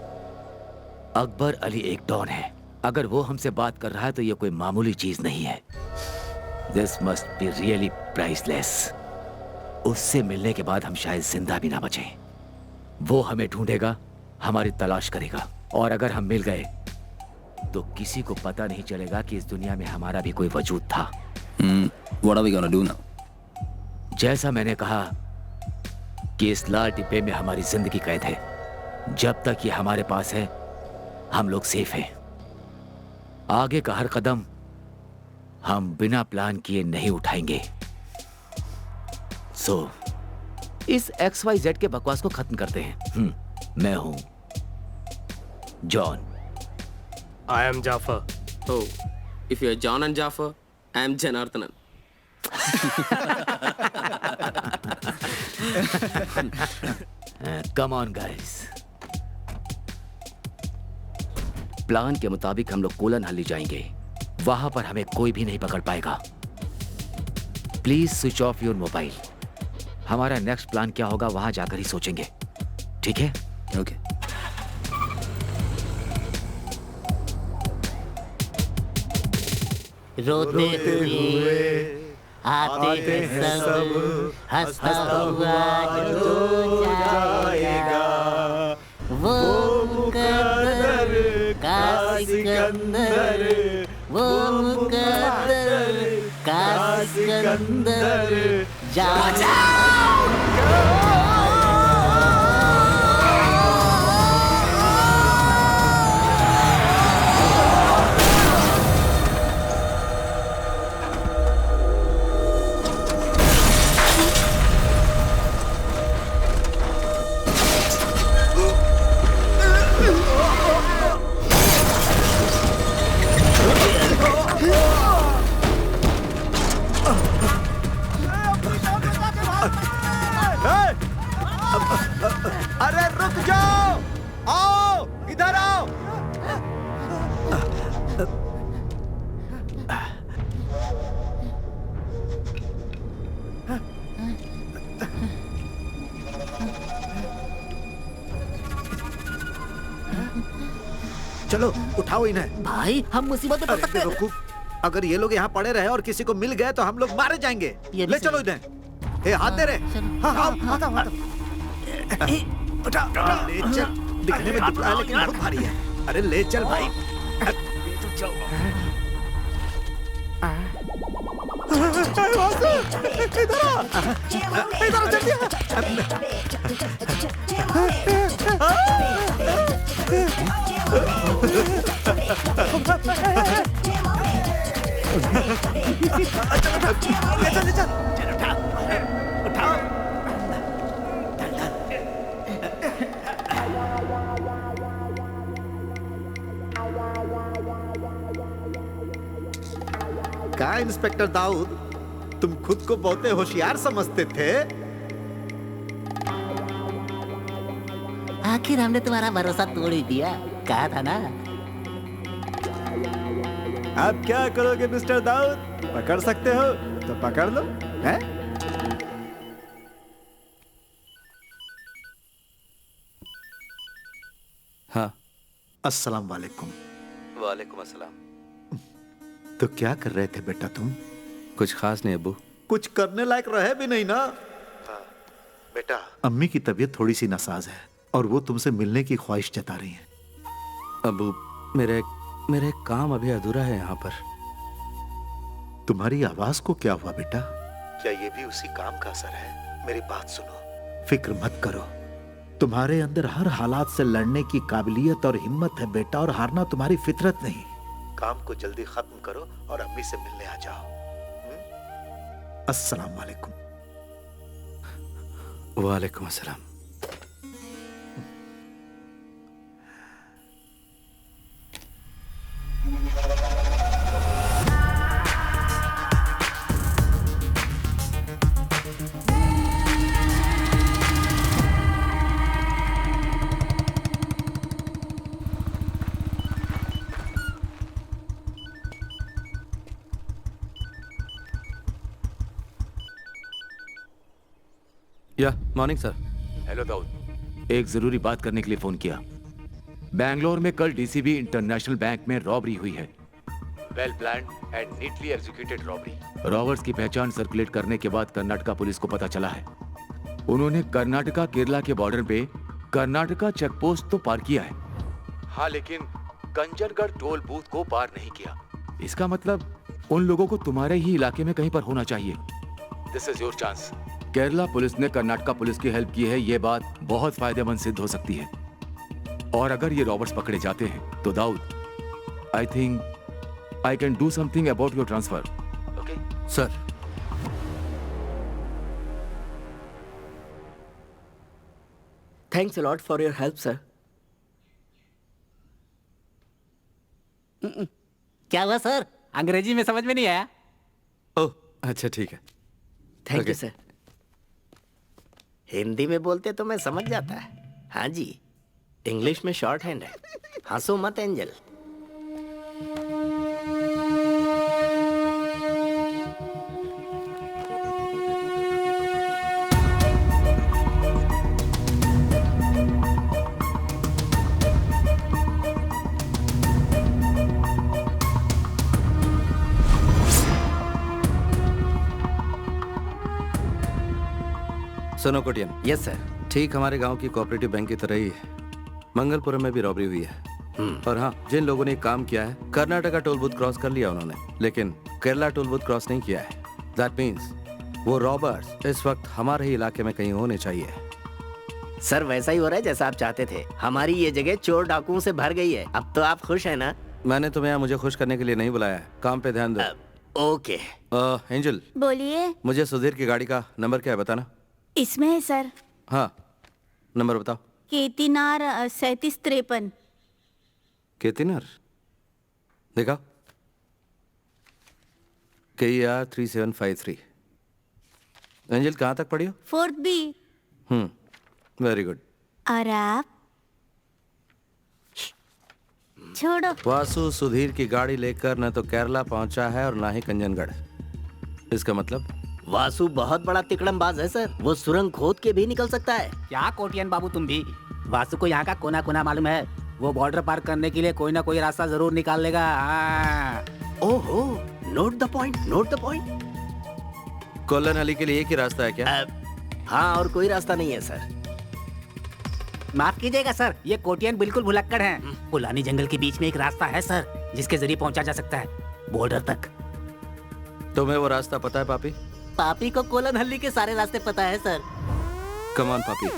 अकबर अली एक डॉन है। अगर वो हमसे बात कर रहा है तो ये कोई मामूली चीज नहीं है। This must be really priceless. उससे मिलने के बाद हम शायद जिंदा भी ना बचें। वो हमें ढूंढेगा, हमारी तलाश करेगा, और अगर हम मिल गए तो किसी को पता नहीं चलेगा कि इस दुनिया में हमारा भी कोई वजूद था। What are we gonna do now? जैसा मैंने कहा कि इस लाल डिब्बे में हमारी जिंदगी कैद है। जब तक ये हमारे पास है हम लोग सेफ हैं। आगे का हर कदम हम बिना प्लान किए नहीं उठाएंगे। सो इस XYZ के बकवास को खत्म करते हैं। मैं हूं John. I am Jafar. Oh, if you're John and Jafar, I'm Janardhanan. Come on guys. Plan के मुताबिक हम लोग कोलन हल्ली जाएंगे। वहां पर हमें कोई भी नहीं पकड़ पाएगा। Please switch off your mobile. हमारा नेक्स्ट प्लान क्या होगा वहां जाकर ही सोचेंगे, ठीक है? ओके। रोते हुए आते हैं सब, हंसता हुआ जो जाएगा वो मुकद्दर का सिकंदर, वो मुकद्दर का सिकंदर अरे रुक जाओ, आओ इधर आओ। चलो उठाओ इन्हें। भाई हम मुसीबत में पड़ सकते हैं। बेवकूफ, अगर ये लोग यहाँ पड़े रहे और किसी को मिल गए तो हम लोग मारे जाएंगे। ले चलो इन्हें। हाथ दे रहे। हाँ हाँ उठा, ले चल। दिखने में दुबला है लेकिन बहुत भारी है। अरे ले चल भाई। इधर जल्दी कहा इंस्पेक्टर दाऊद, तुम खुद को बहुते होशियार समझते थे। आखिर हमने तुम्हारा भरोसा तोड़ ही दिया। कहा था ना। अब क्या करोगे मिस्टर दाऊद? पकड़ सकते हो तो पकड़ लो, हैं? हाँ। अस्सलाम वालेकुम। वालेकुम अस्सलाम। तो क्या कर रहे थे बेटा तुम? कुछ खास नहीं अब्बू। कुछ करने लायक रहे भी नहीं ना। हाँ, बेटा अम्मी की तबीयत थोड़ी सी नासाज है और वो तुमसे मिलने की ख्वाहिश जता रही हैं। अब्बू मेरे मेरे काम अभी अधूरा है यहाँ पर। तुम्हारी आवाज को क्या हुआ बेटा? क्या ये भी उसी काम का असर है? मेरी बात सुनो, फिक्र मत करो। तुम्हारे अंदर हर हालात से लड़ने की काबिलियत और हिम्मत है बेटा, और हारना तुम्हारी फितरत नहीं। काम को जल्दी खत्म करो और अम्मी से मिलने आ जाओ। अस्सलाम वालेकुम। वालेकुम अस्सलाम। या मॉर्निंग सर। हेलो दाऊद, एक जरूरी बात करने के लिए फोन किया। बैंगलोर में कल डीसीबी इंटरनेशनल बैंक में रॉबरी हुई है। Well planned and neatly executed robbery. Robbers की पहचान सर्कुलेट करने के बाद कर्नाटका पुलिस को पता चला है। उन्होंने कर्नाटका केरला के बॉर्डर पे कर्नाटका चेक पोस्ट तो पार किया है, हाँ, लेकिन कंजनगढ़ टोल बूथ को पार नहीं किया। इसका मतलब उन लोगों को तुम्हारे ही इलाके में कहीं पर होना चाहिए। This is your chance. Kerala police ने कर्नाटका पुलिस की हेल्प की है, ये बात बहुत फायदेमंद सिद्ध हो सकती है। और अगर ये रॉबर्ट्स पकड़े जाते हैं तो Dawood, I think I can do something about your transfer. Okay sir. Thanks a lot for your help sir. क्या हुआ सर? अंग्रेजी में समझ में नहीं आया। ओह अच्छा ठीक है। Thank you sir. हिंदी में बोलते तो मैं समझ जाता है। हाँ जी, इंग्लिश में शॉर्ट हैंड है। हंसो मत एंजल। सुनो कोटियन। Yes sir. ठीक हमारे गांव की कोऑपरेटिव बैंक की तरह ही मंगलपुरम में भी रॉबरी हुई है। और हाँ, जिन लोगों ने काम किया है, कर्नाटका टोल बूथ क्रॉस कर लिया उन्होंने, लेकिन केरला टोल बूथ क्रॉस नहीं किया है। दैट मीन्स वो रॉबर्स इस वक्त हमारे ही इलाके में कहीं होने चाहिए। सर वैसा ही हो रहा है जैसा आप चाहते थे। हमारी ये जगह चोर डाकुओं से भर गई है। अब तो आप खुश हैं ना? मैंने तुम्हें यहाँ मुझे खुश करने के लिए नहीं बुलाया है। काम पे ध्यान दो। ओके। बोलिए। एंजल, मुझे सुधीर की गाड़ी का नंबर क्या है बताना। इसमें है सर। हाँ, नंबर बताओ। केतिनार 3753। केतिनार देखा, KER 3753। एंजल कहाँ तक पढ़ी हो? 4th B। Very good. और आप? छोड़ो। वासु सुधीर की गाड़ी लेकर न तो केरला पहुंचा है और ना ही कंजनगढ़। इसका मतलब वासु बहुत बड़ा तिकड़मबाज है सर। वो सुरंग खोद के भी निकल सकता है। क्या कोटियन बाबू तुम भी? वासु को यहाँ का कोना कोना मालूम है। वो बॉर्डर पार करने के लिए कोई ना कोई रास्ता जरूर निकाल लेगा। ओहो, note the point, note the point. Colon Ali के लिए एक ही रास्ता है क्या? हाँ, और कोई रास्ता नहीं है सर। माफ कीजिएगा सर, ये कोटियन बिल्कुल भुलक्कड़ हैं। पुलानी जंगल के बीच में एक रास्ता है सर, जिसके जरिए पहुंचा जा सकता है बॉर्डर तक। तुम्हें वो रास्ता पता है पापी? पापी को कोलन हल्ली के सारे रास्ते पता है सर। कम ऑन पापी।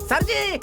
सर जी।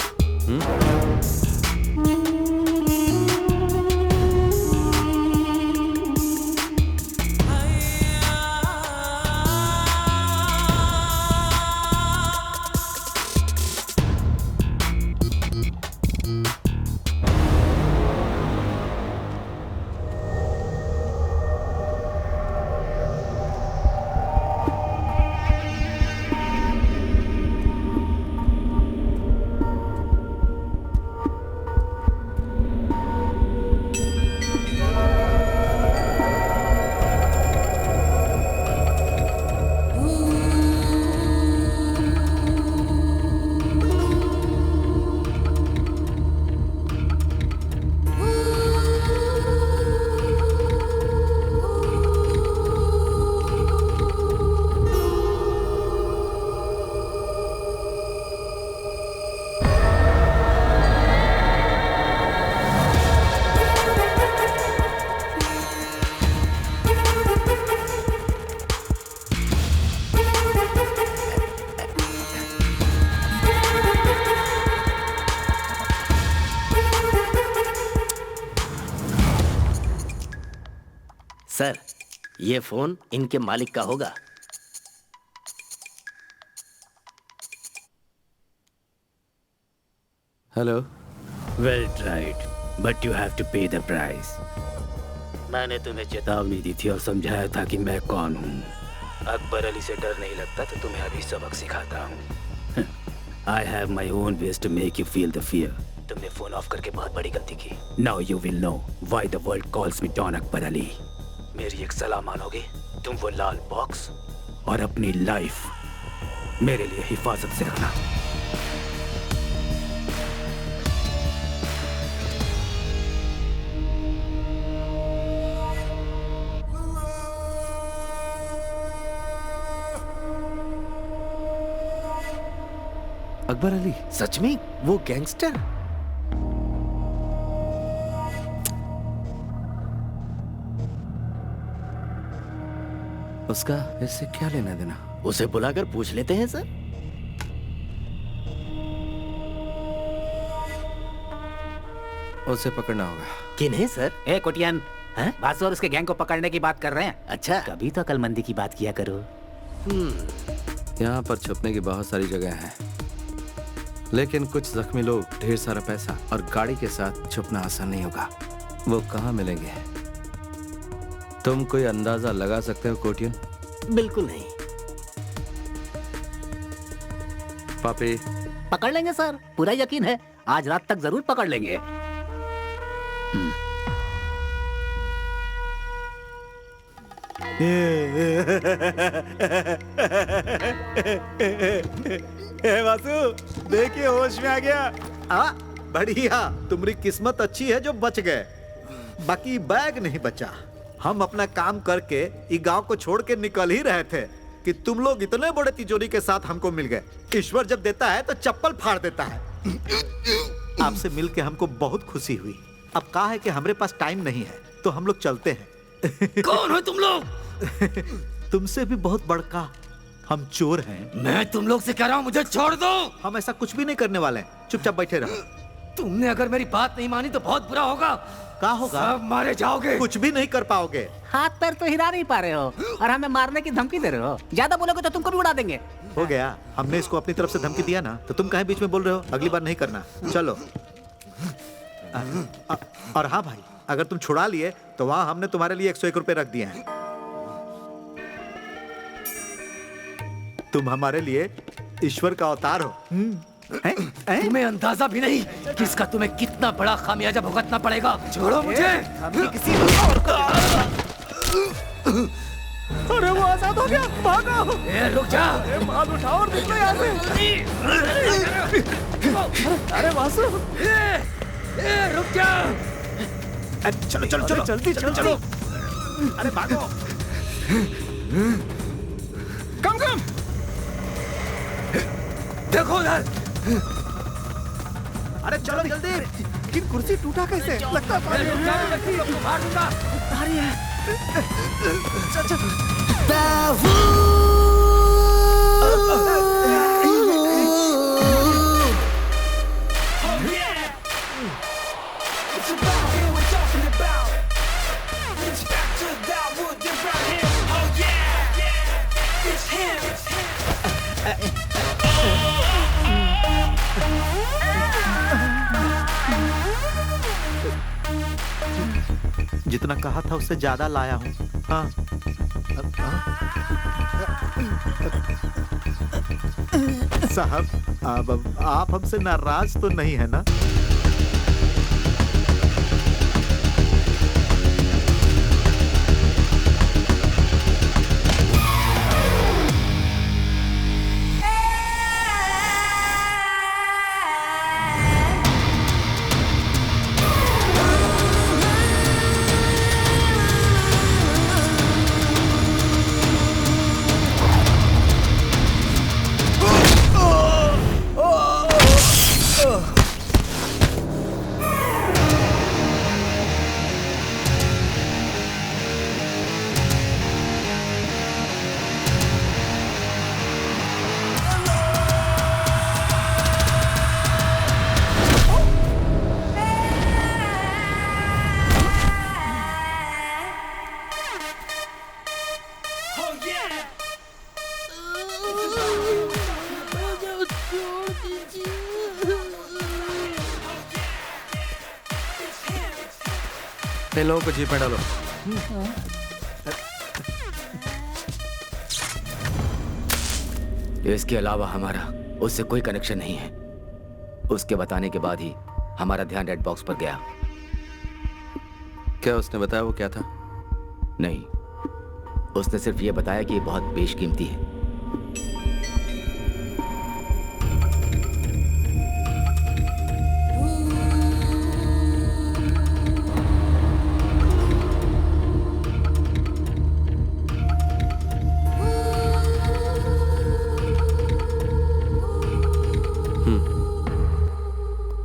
सर, ये फोन इनके मालिक का होगा। Hello. Well tried, but you have to pay the price. मैंने तुम्हें चेतावनी दी थी और समझाया था कि मैं कौन हूँ। अकबर अली से डर नहीं लगता तो तुम्हें अभी सबक सिखाता हूँ। I have my own ways to make you feel the fear. तुमने फोन ऑफ करके बहुत बड़ी गलती की। Now you will know why the world calls me don Akbar Ali. मेरी एक सलाह मानोगे? तुम वो लाल बॉक्स और अपनी लाइफ मेरे लिए हिफाजत से रखना। अकबर अली सच में वो गैंगस्टर? उसका इससे क्या लेना देना? उसे बुलाकर पूछ लेते हैं सर। उसे पकड़ना होगा। किन्हें सर? ए कोटियन, बासु और उसके गैंग को पकड़ने की बात कर रहे हैं। अच्छा, कभी तो अकलमंदी की बात किया करो। यहाँ पर छुपने की बहुत सारी जगह हैं, लेकिन कुछ जख्मी लोग, ढेर सारा पैसा और गाड़ी के साथ छुपना आसान नहीं होगा। वो कहाँ मिलेंगे? तुम कोई अंदाजा लगा सकते हो कोटियन? बिल्कुल नहीं। पापी पकड़ लेंगे सर, पूरा यकीन है। आज रात तक जरूर पकड़ लेंगे। वासु, देखिए होश में आ गया। बढ़िया, तुम्हारी किस्मत अच्छी है जो बच गए। बाकी बैग नहीं बचा। हम अपना काम करके इस गांव को छोड़ के निकल ही रहे थे कि तुम लोग इतने बड़े तिजोरी के साथ हमको मिल गए। ईश्वर जब देता है तो चप्पल फाड़ देता है। आपसे मिलके हमको बहुत खुशी हुई। अब कहा है कि हमारे पास टाइम नहीं है तो हम लोग चलते हैं। कौन हो तुम लोग? तुमसे भी बहुत बड़का हम चोर हैं। मैं तुम लोग से कह रहा हूँ, मुझे छोड़ दो। हम ऐसा कुछ भी नहीं करने वाले हैं। चुपचाप बैठे रहो। तुमने अगर मेरी बात नहीं मानी तो बहुत बुरा होगा। क्या होगा? सब मारे जाओगे। कुछ भी नहीं कर पाओगे। हाथ पैर तो हिला नहीं पा रहे हो और हमें मारने की धमकी दे रहे हो। ज्यादा बोलोगे तो तुमको भी उड़ा देंगे। हो गया, हमने इसको अपनी तरफ से धमकी दिया ना, तो तुम कहीं बीच में बोल रहे हो। अगली बार नहीं करना। चलो। और हाँ भाई, अगर तुम छुड़ा लिए तो वहां हमने तुम्हारे लिए 101 रुपए रख दिए हैं। तुम हमारे लिए ईश्वर का अवतार हो। तुम्हें अंदाजा भी नहीं कि इसका तुम्हें कितना बड़ा खामियाजा भुगतना पड़ेगा। छोड़ो मुझे। किसी और को अरे वो आजाद हो गया, भागो। रुक जा। माल उठाओ और निकलो यहाँ से। अरे वासु, रुक जा। चलो चलो चलो जल्दी चलो चलो। अरे भागो। कम कम। देखो उधर। अरे चलो जल्दी। लेकिन कुर्सी टूटा कैसे? लगता जितना कहा था उससे ज्यादा लाया हूँ। हाँ। साहब, अब आप हमसे नाराज तो नहीं है ना? इन लोगों को जीप में डालो। इसके अलावा हमारा उससे कोई कनेक्शन नहीं है। उसके बताने के बाद ही हमारा ध्यान रेड बॉक्स पर गया। क्या उसने बताया वो क्या था? नहीं, उसने सिर्फ ये बताया कि ये बहुत बेशकीमती है।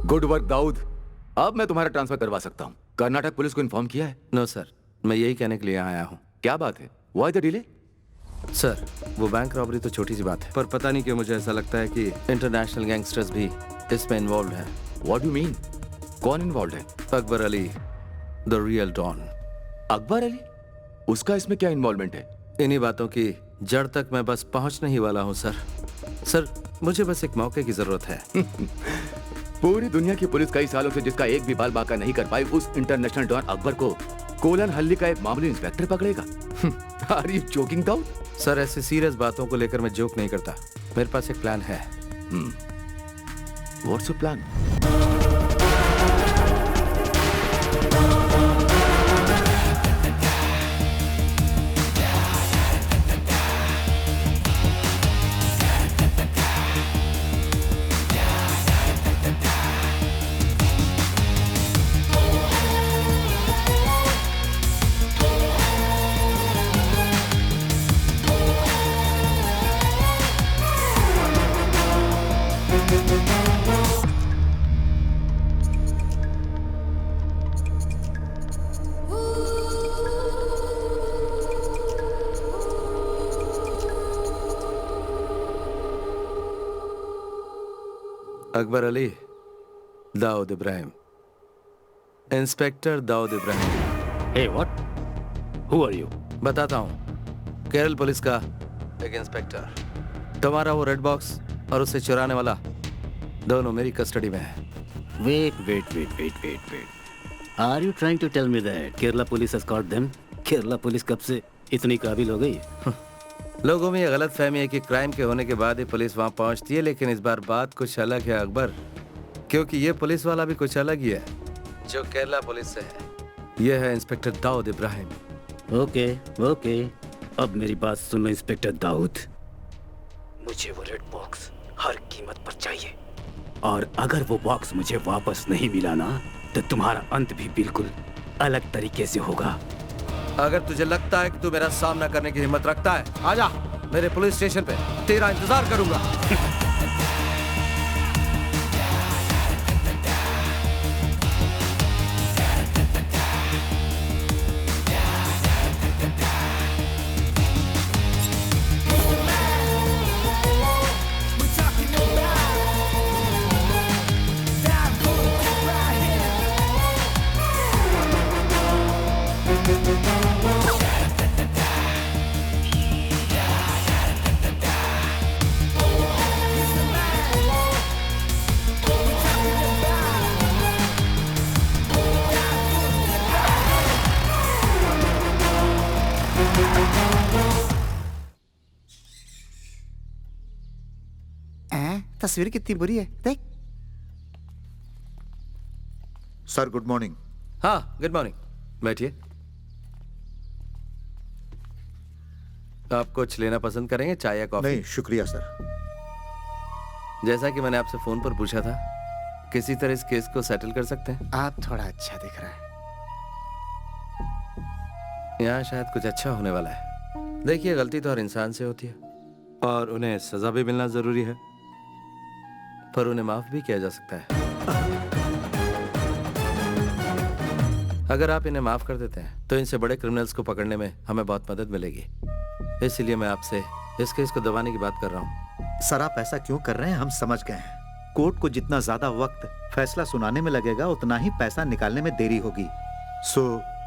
Good work Dawood. अब मैं तुम्हारा ट्रांसफर करवा सकता हूँ। कर्नाटक पुलिस को इन्फॉर्म किया है? नो सर, मैं यही कहने के लिए यहाँ आया हूँ। क्या बात है? Why the delay? सर, वो बैंक रॉबरी तो छोटी सी बात है, पर पता नहीं क्यों मुझे ऐसा लगता है कि इंटरनेशनल गैंगस्टर्स भी इसमें इन्वॉल्व हैं। What do mean? कौन इन्वॉल्व है? Akbar Ali, the real don. Akbar Ali? उसका इसमें क्या इन्वॉल्वमेंट है? इन्हीं बातों की जड़ तक मैं बस पहुंचने ही वाला हूं सर। सर, मुझे बस एक मौके की जरूरत है। पूरी दुनिया की पुलिस कई सालों से जिसका एक भी बाल बाका नहीं कर पाई, उस इंटरनेशनल डॉन अकबर को कोलन हल्ली का एक मामूली इंस्पेक्टर पकड़ेगा? Are you joking Dawood? Sir, ऐसी सीरियस बातों को लेकर मैं जोक नहीं करता। मेरे पास एक प्लान है। What's your plan? Akbar Ali, Dawood Ibrahim, inspector Dawood Ibrahim. Hey, what? Who are you? बताता हूँ। केरल पुलिस का एक इंस्पेक्टर। तुम्हारा वो रेड बॉक्स और उसे चुराने वाला दोनों मेरी कस्टडी में है। Wait. Are you trying to tell me that Kerala police has caught them? Kerala police कब से इतनी काबिल हो गई? लोगों में ये गलत फहमी है कि क्राइम के होने के बाद ही पुलिस वहां पहुंचती है, लेकिन इस बार बात कुछ अलग है अकबर, क्योंकि ये पुलिस वाला भी कुछ अलग ही है जो केरला पुलिस से है। ये है इंस्पेक्टर दाऊद इब्राहिम। ओके, अब मेरी बात सुन लो इंस्पेक्टर दाऊद। मुझे वो रेड बॉक्स हर कीमत पर चाहिए, और अगर वो बॉक्स मुझे वापस नहीं मिला ना, तो तुम्हारा अंत भी बिल्कुल अलग तरीके से होगा। अगर तुझे लगता है कि तू मेरा सामना करने की हिम्मत रखता है, आजा मेरे पुलिस स्टेशन पे, तेरा इंतजार करूंगा। तस्वीर कितनी बुरी है, देख। Sir good morning. हाँ गुड मॉर्निंग, बैठिए। आप कुछ लेना पसंद करेंगे, चाय या कॉफी? नहीं शुक्रिया सर। जैसा कि मैंने आपसे फोन पर पूछा था, किसी तरह इस केस को सेटल कर सकते हैं? आप थोड़ा अच्छा दिख रहा है। यहाँ शायद कुछ अच्छा होने वाला है। देखिए, गलती तो हर इंसान से होती है और उन्हें सजा भी मिलना जरूरी है, पर उन्हें माफ भी किया जा सकता है। अगर आप इन्हें माफ कर देते हैं तो इनसे बड़े क्रिमिनल्स को पकड़ने में हमें बहुत मदद मिलेगी। इसलिए मैं आपसे इस केस को दबाने की बात कर रहा हूँ। सर आप ऐसा क्यों कर रहे हैं, हम समझ गए हैं। कोर्ट को जितना ज्यादा वक्त फैसला सुनाने में लगेगा, उतना ही पैसा निकालने में देरी होगी। सो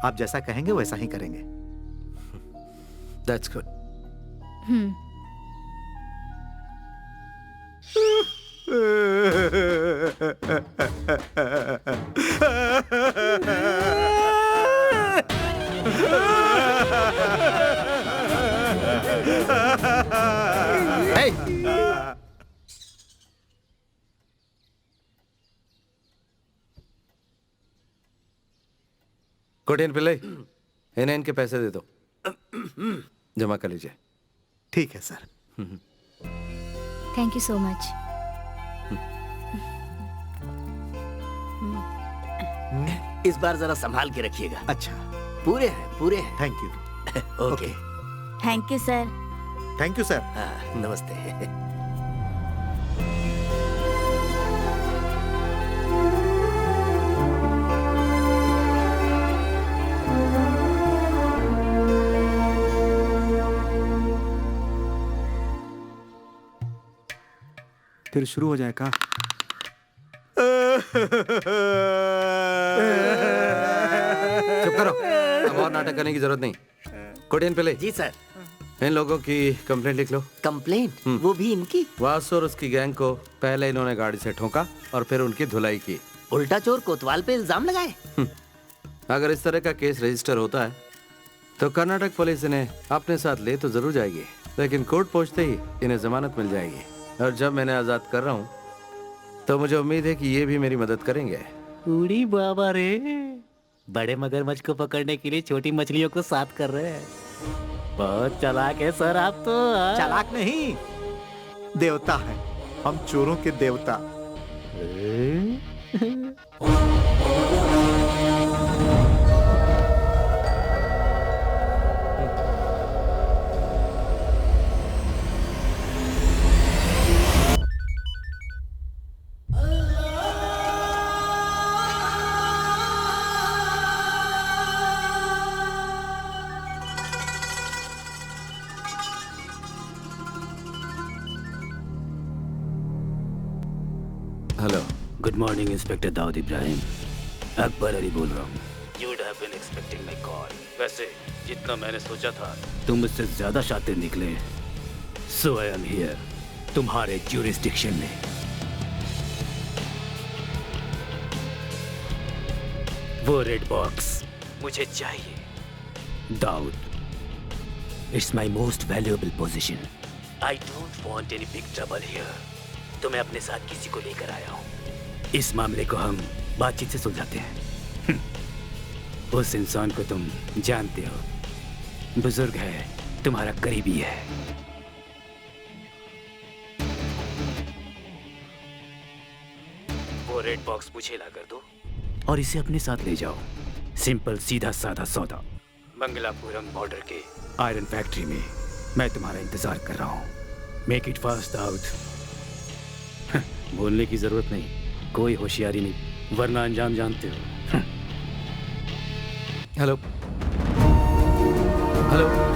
आप जैसा कहेंगे वैसा ही करेंगे। That's good. कोटियन पिल्ले, इन्हें इनके पैसे दे दो, जमा कर लीजिए। ठीक है sir. Thank you so much. इस बार जरा संभाल के रखिएगा। अच्छा। पूरे हैं, पूरे हैं। Thank you. Okay. Thank you sir. Thank you sir. हाँ, नमस्ते। फिर शुरू हो जाए का? चुप करो, अब और नाटक करने की जरूरत नहीं। कोटियन पिल्ले। जी सर। इन लोगों की कंप्लेंट लिख लो। कंप्लेंट? वो भी इनकी? वासु और उसकी गैंग को पहले इन्होंने गाड़ी से ठोका और फिर उनकी धुलाई की। उल्टा चोर कोतवाल पे इल्जाम लगाए। अगर इस तरह का केस रजिस्टर होता है तो कर्नाटक पुलिस इन्हें अपने साथ ले तो जरूर जाएगी, लेकिन कोर्ट पहुंचते ही इन्हें जमानत मिल जाएगी। और जब मैंने आजाद कर रहा हूँ तो मुझे उम्मीद है कि ये भी मेरी मदद करेंगे। उड़ी बाबा रे, बड़े मगरमच्छ को पकड़ने के लिए छोटी मछलियों को साथ कर रहे हैं। बहुत चालाक है सर आप तो। चालाक नहीं, देवता है हम, चोरों के देवता। Hello. Good morning inspector Dawood Ibrahim. Akbar Ali बोल रहा हूँ। You would have been expecting my call. वैसे जितना मैंने सोचा था तुम मुझसे ज्यादा शातिर निकले। So I am here, तुम्हारे jurisdiction में। वो रेड बॉक्स मुझे चाहिए Dawood. It's my most valuable possession. I don't want any big trouble here. तो मैं अपने साथ किसी को लेकर आया हूँ। इस मामले को हम बातचीत से सुलझाते हैं। उस इंसान को तुम जानते हो, बुजुर्ग है, तुम्हारा करीबी है। वो रेड बॉक्स मुझे ला कर दो और इसे अपने साथ ले जाओ। सिंपल सीधा साधा सौदा। मंगलापुरम बॉर्डर के आयरन फैक्ट्री में मैं तुम्हारा इंतजार कर रहा हूँ। Make it fast Dawood. बोलने की जरूरत नहीं, कोई होशियारी नहीं, वरना अंजाम जानते हो। Hello hello.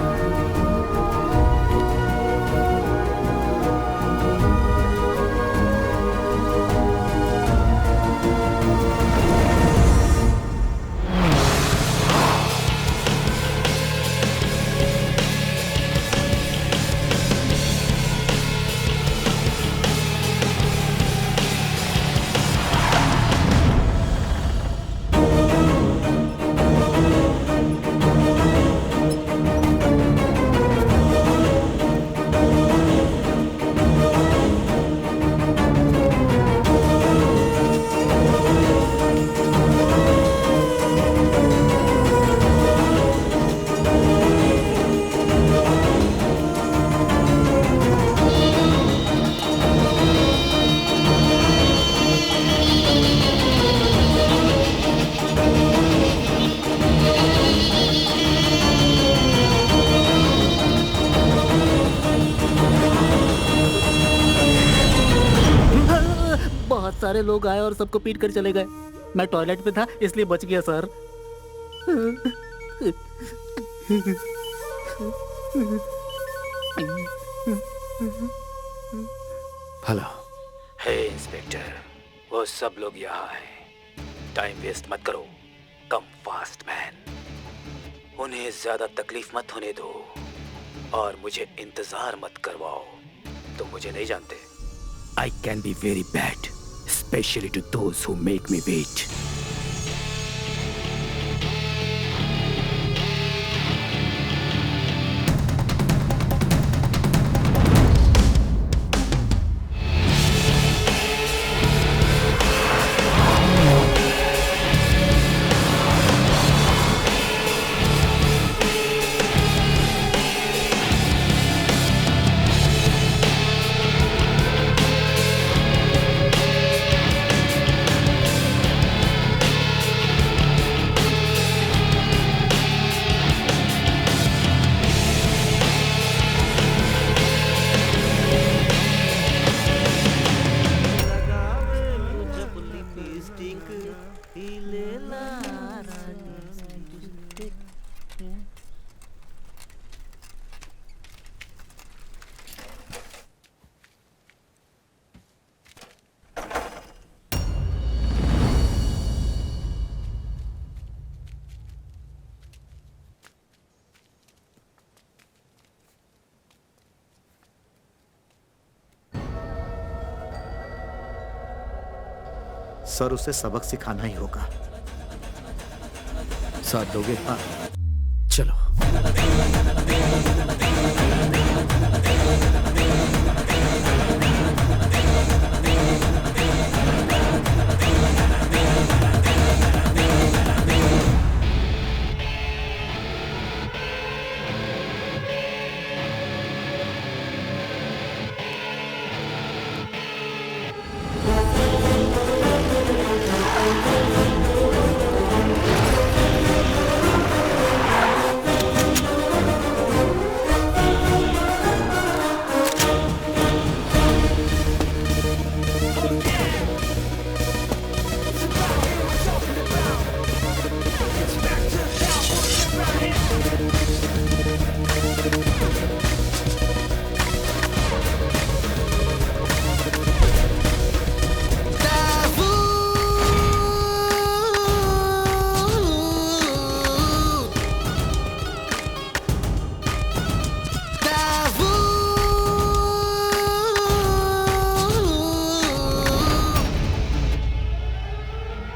बहुत सारे लोग आए और सबको पीट कर चले गए। मैं टॉयलेट में था इसलिए बच गया सर। हेलो। हे इंस्पेक्टर, वो सब लोग यहाँ हैं। टाइम वेस्ट मत करो। Come fast man. उन्हें ज्यादा तकलीफ मत होने दो और मुझे इंतजार मत करवाओ। तुम मुझे नहीं जानते। I can be very bad, specially to those who make me wait. Sir, उसे सबक सिखाना ही होगा। साथ दोगे? हाँ। चलो।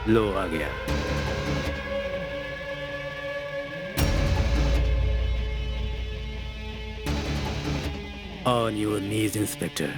लो आ गया। On your knees, Inspector.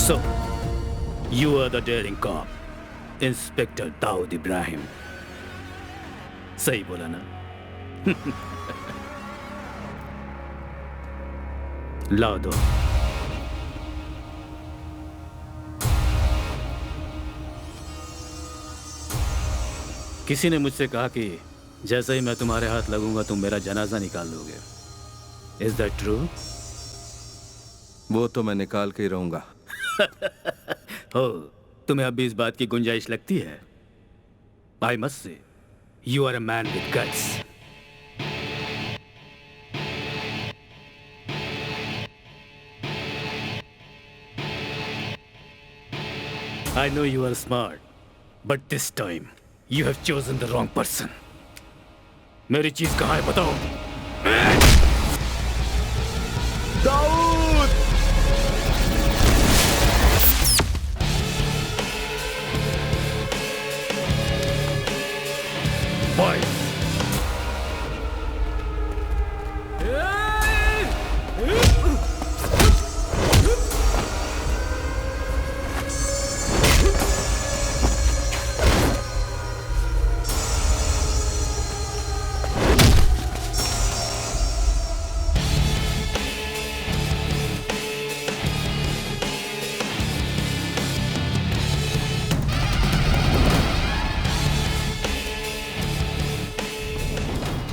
So, you are the daring cop, Inspector Daud Ibrahim. सही बोला ना? लाओ दो। किसी ने मुझसे कहा कि जैसे ही मैं तुम्हारे हाथ लगूंगा तुम मेरा जनाजा निकाल लोगे। Is that true? वो तो मैं निकाल के ही रहूंगा। हो, तुम्हें अब भी इस बात की गुंजाइश लगती है? I must say, you are a man with guts. I know you are smart, but this time you have chosen the wrong person. मेरी चीज कहाँ है बताओ? दाऊद! Fight!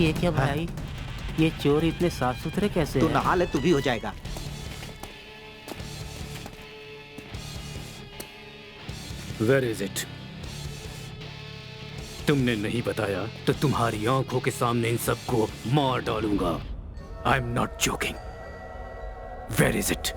ये क्या भाई, ये चोर इतने साफ सुथरे कैसे तू हैं? नहा ले, तू भी हो जाएगा। Where is it? तुमने नहीं बताया तो तुम्हारी आंखों के सामने इन सबको मार डालूंगा। I am not joking. Where is it?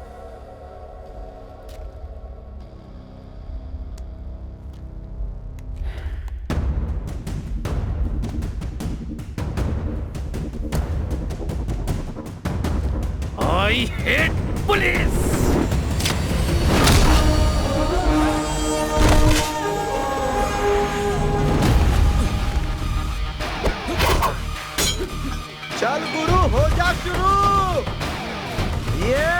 I hate police! चल गुरु, हो जा शुरू। ये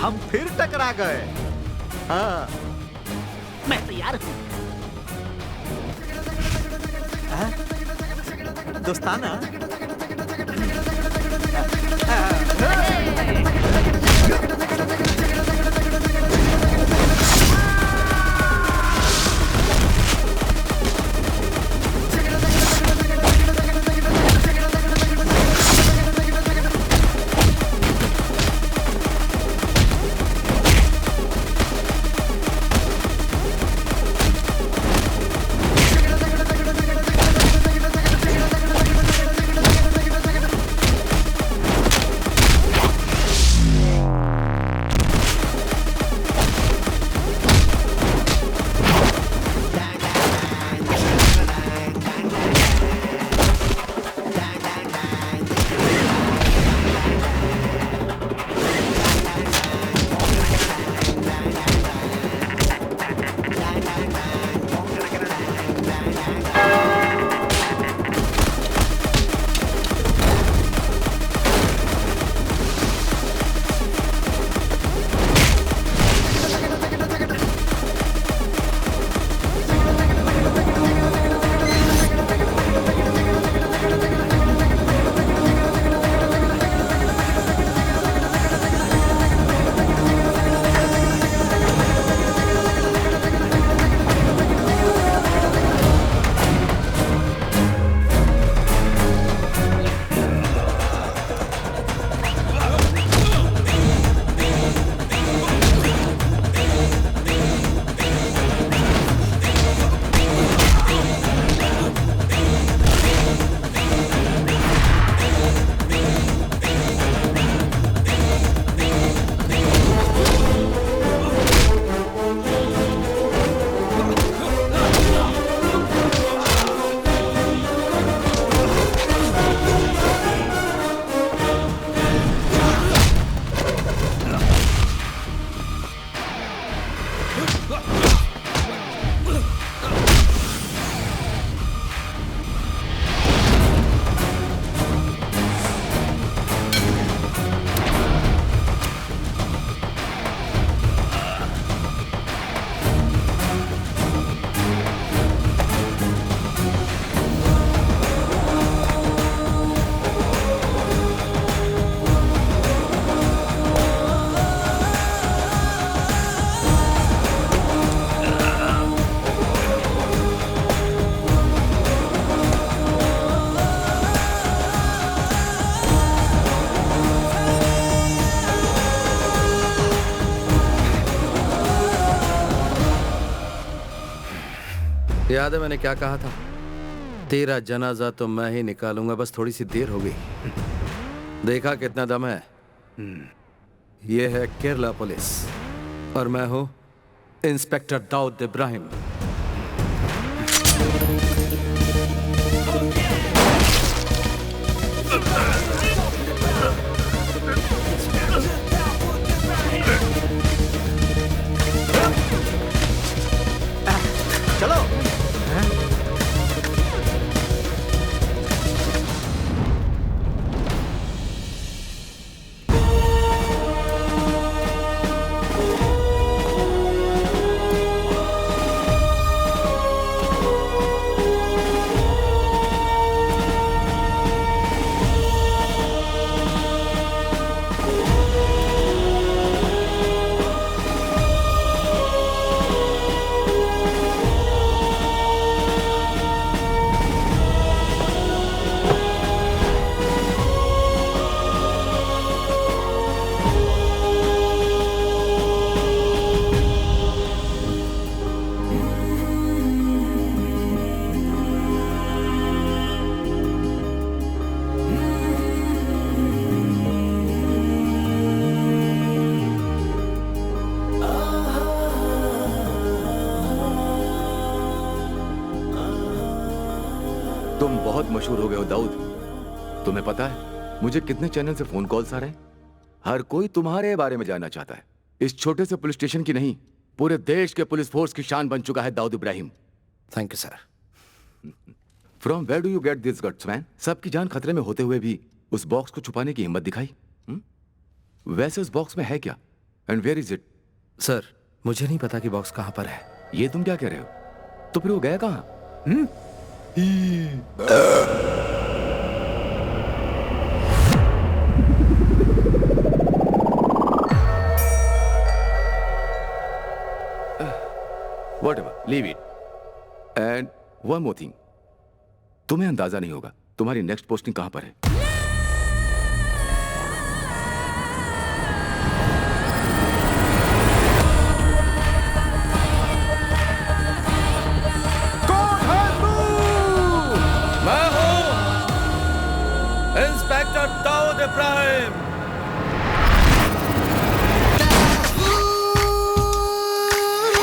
हम फिर टकरा गए। हाँ, मैं तैयार हूँ। दोस्ताना। याद है मैंने क्या कहा था? तेरा जनाजा तो मैं ही निकालूंगा, बस थोड़ी सी देर हो गई। देखा कितना दम है। ये है केरला पुलिस और मैं हूं इंस्पेक्टर दाऊद इब्राहिम। तुम बहुत मशहूर हो गए हो दाऊद। तुम्हें पता है मुझे कितने चैनल से फोन कॉल्स आ रहे हैं? हर कोई तुम्हारे बारे में जानना चाहता है। इस छोटे से पुलिस स्टेशन की नहीं, पूरे देश के पुलिस फोर्स की शान बन चुका है Dawood Ibrahim. Thank you sir. From where do you get this guts man? सबकी जान खतरे में होते हुए भी उस बॉक्स को छुपाने की हिम्मत दिखाई। वैसे उस बॉक्स में है क्या? And where is it? Sir मुझे नहीं पता कि बॉक्स कहां पर है। ये तुम क्या कह रहे हो? तो फिर वो गया कहां? Whatever, leave it. And one more thing. तुम्हें अंदाजा नहीं होगा तुम्हारी नेक्स्ट पोस्टिंग कहां पर है।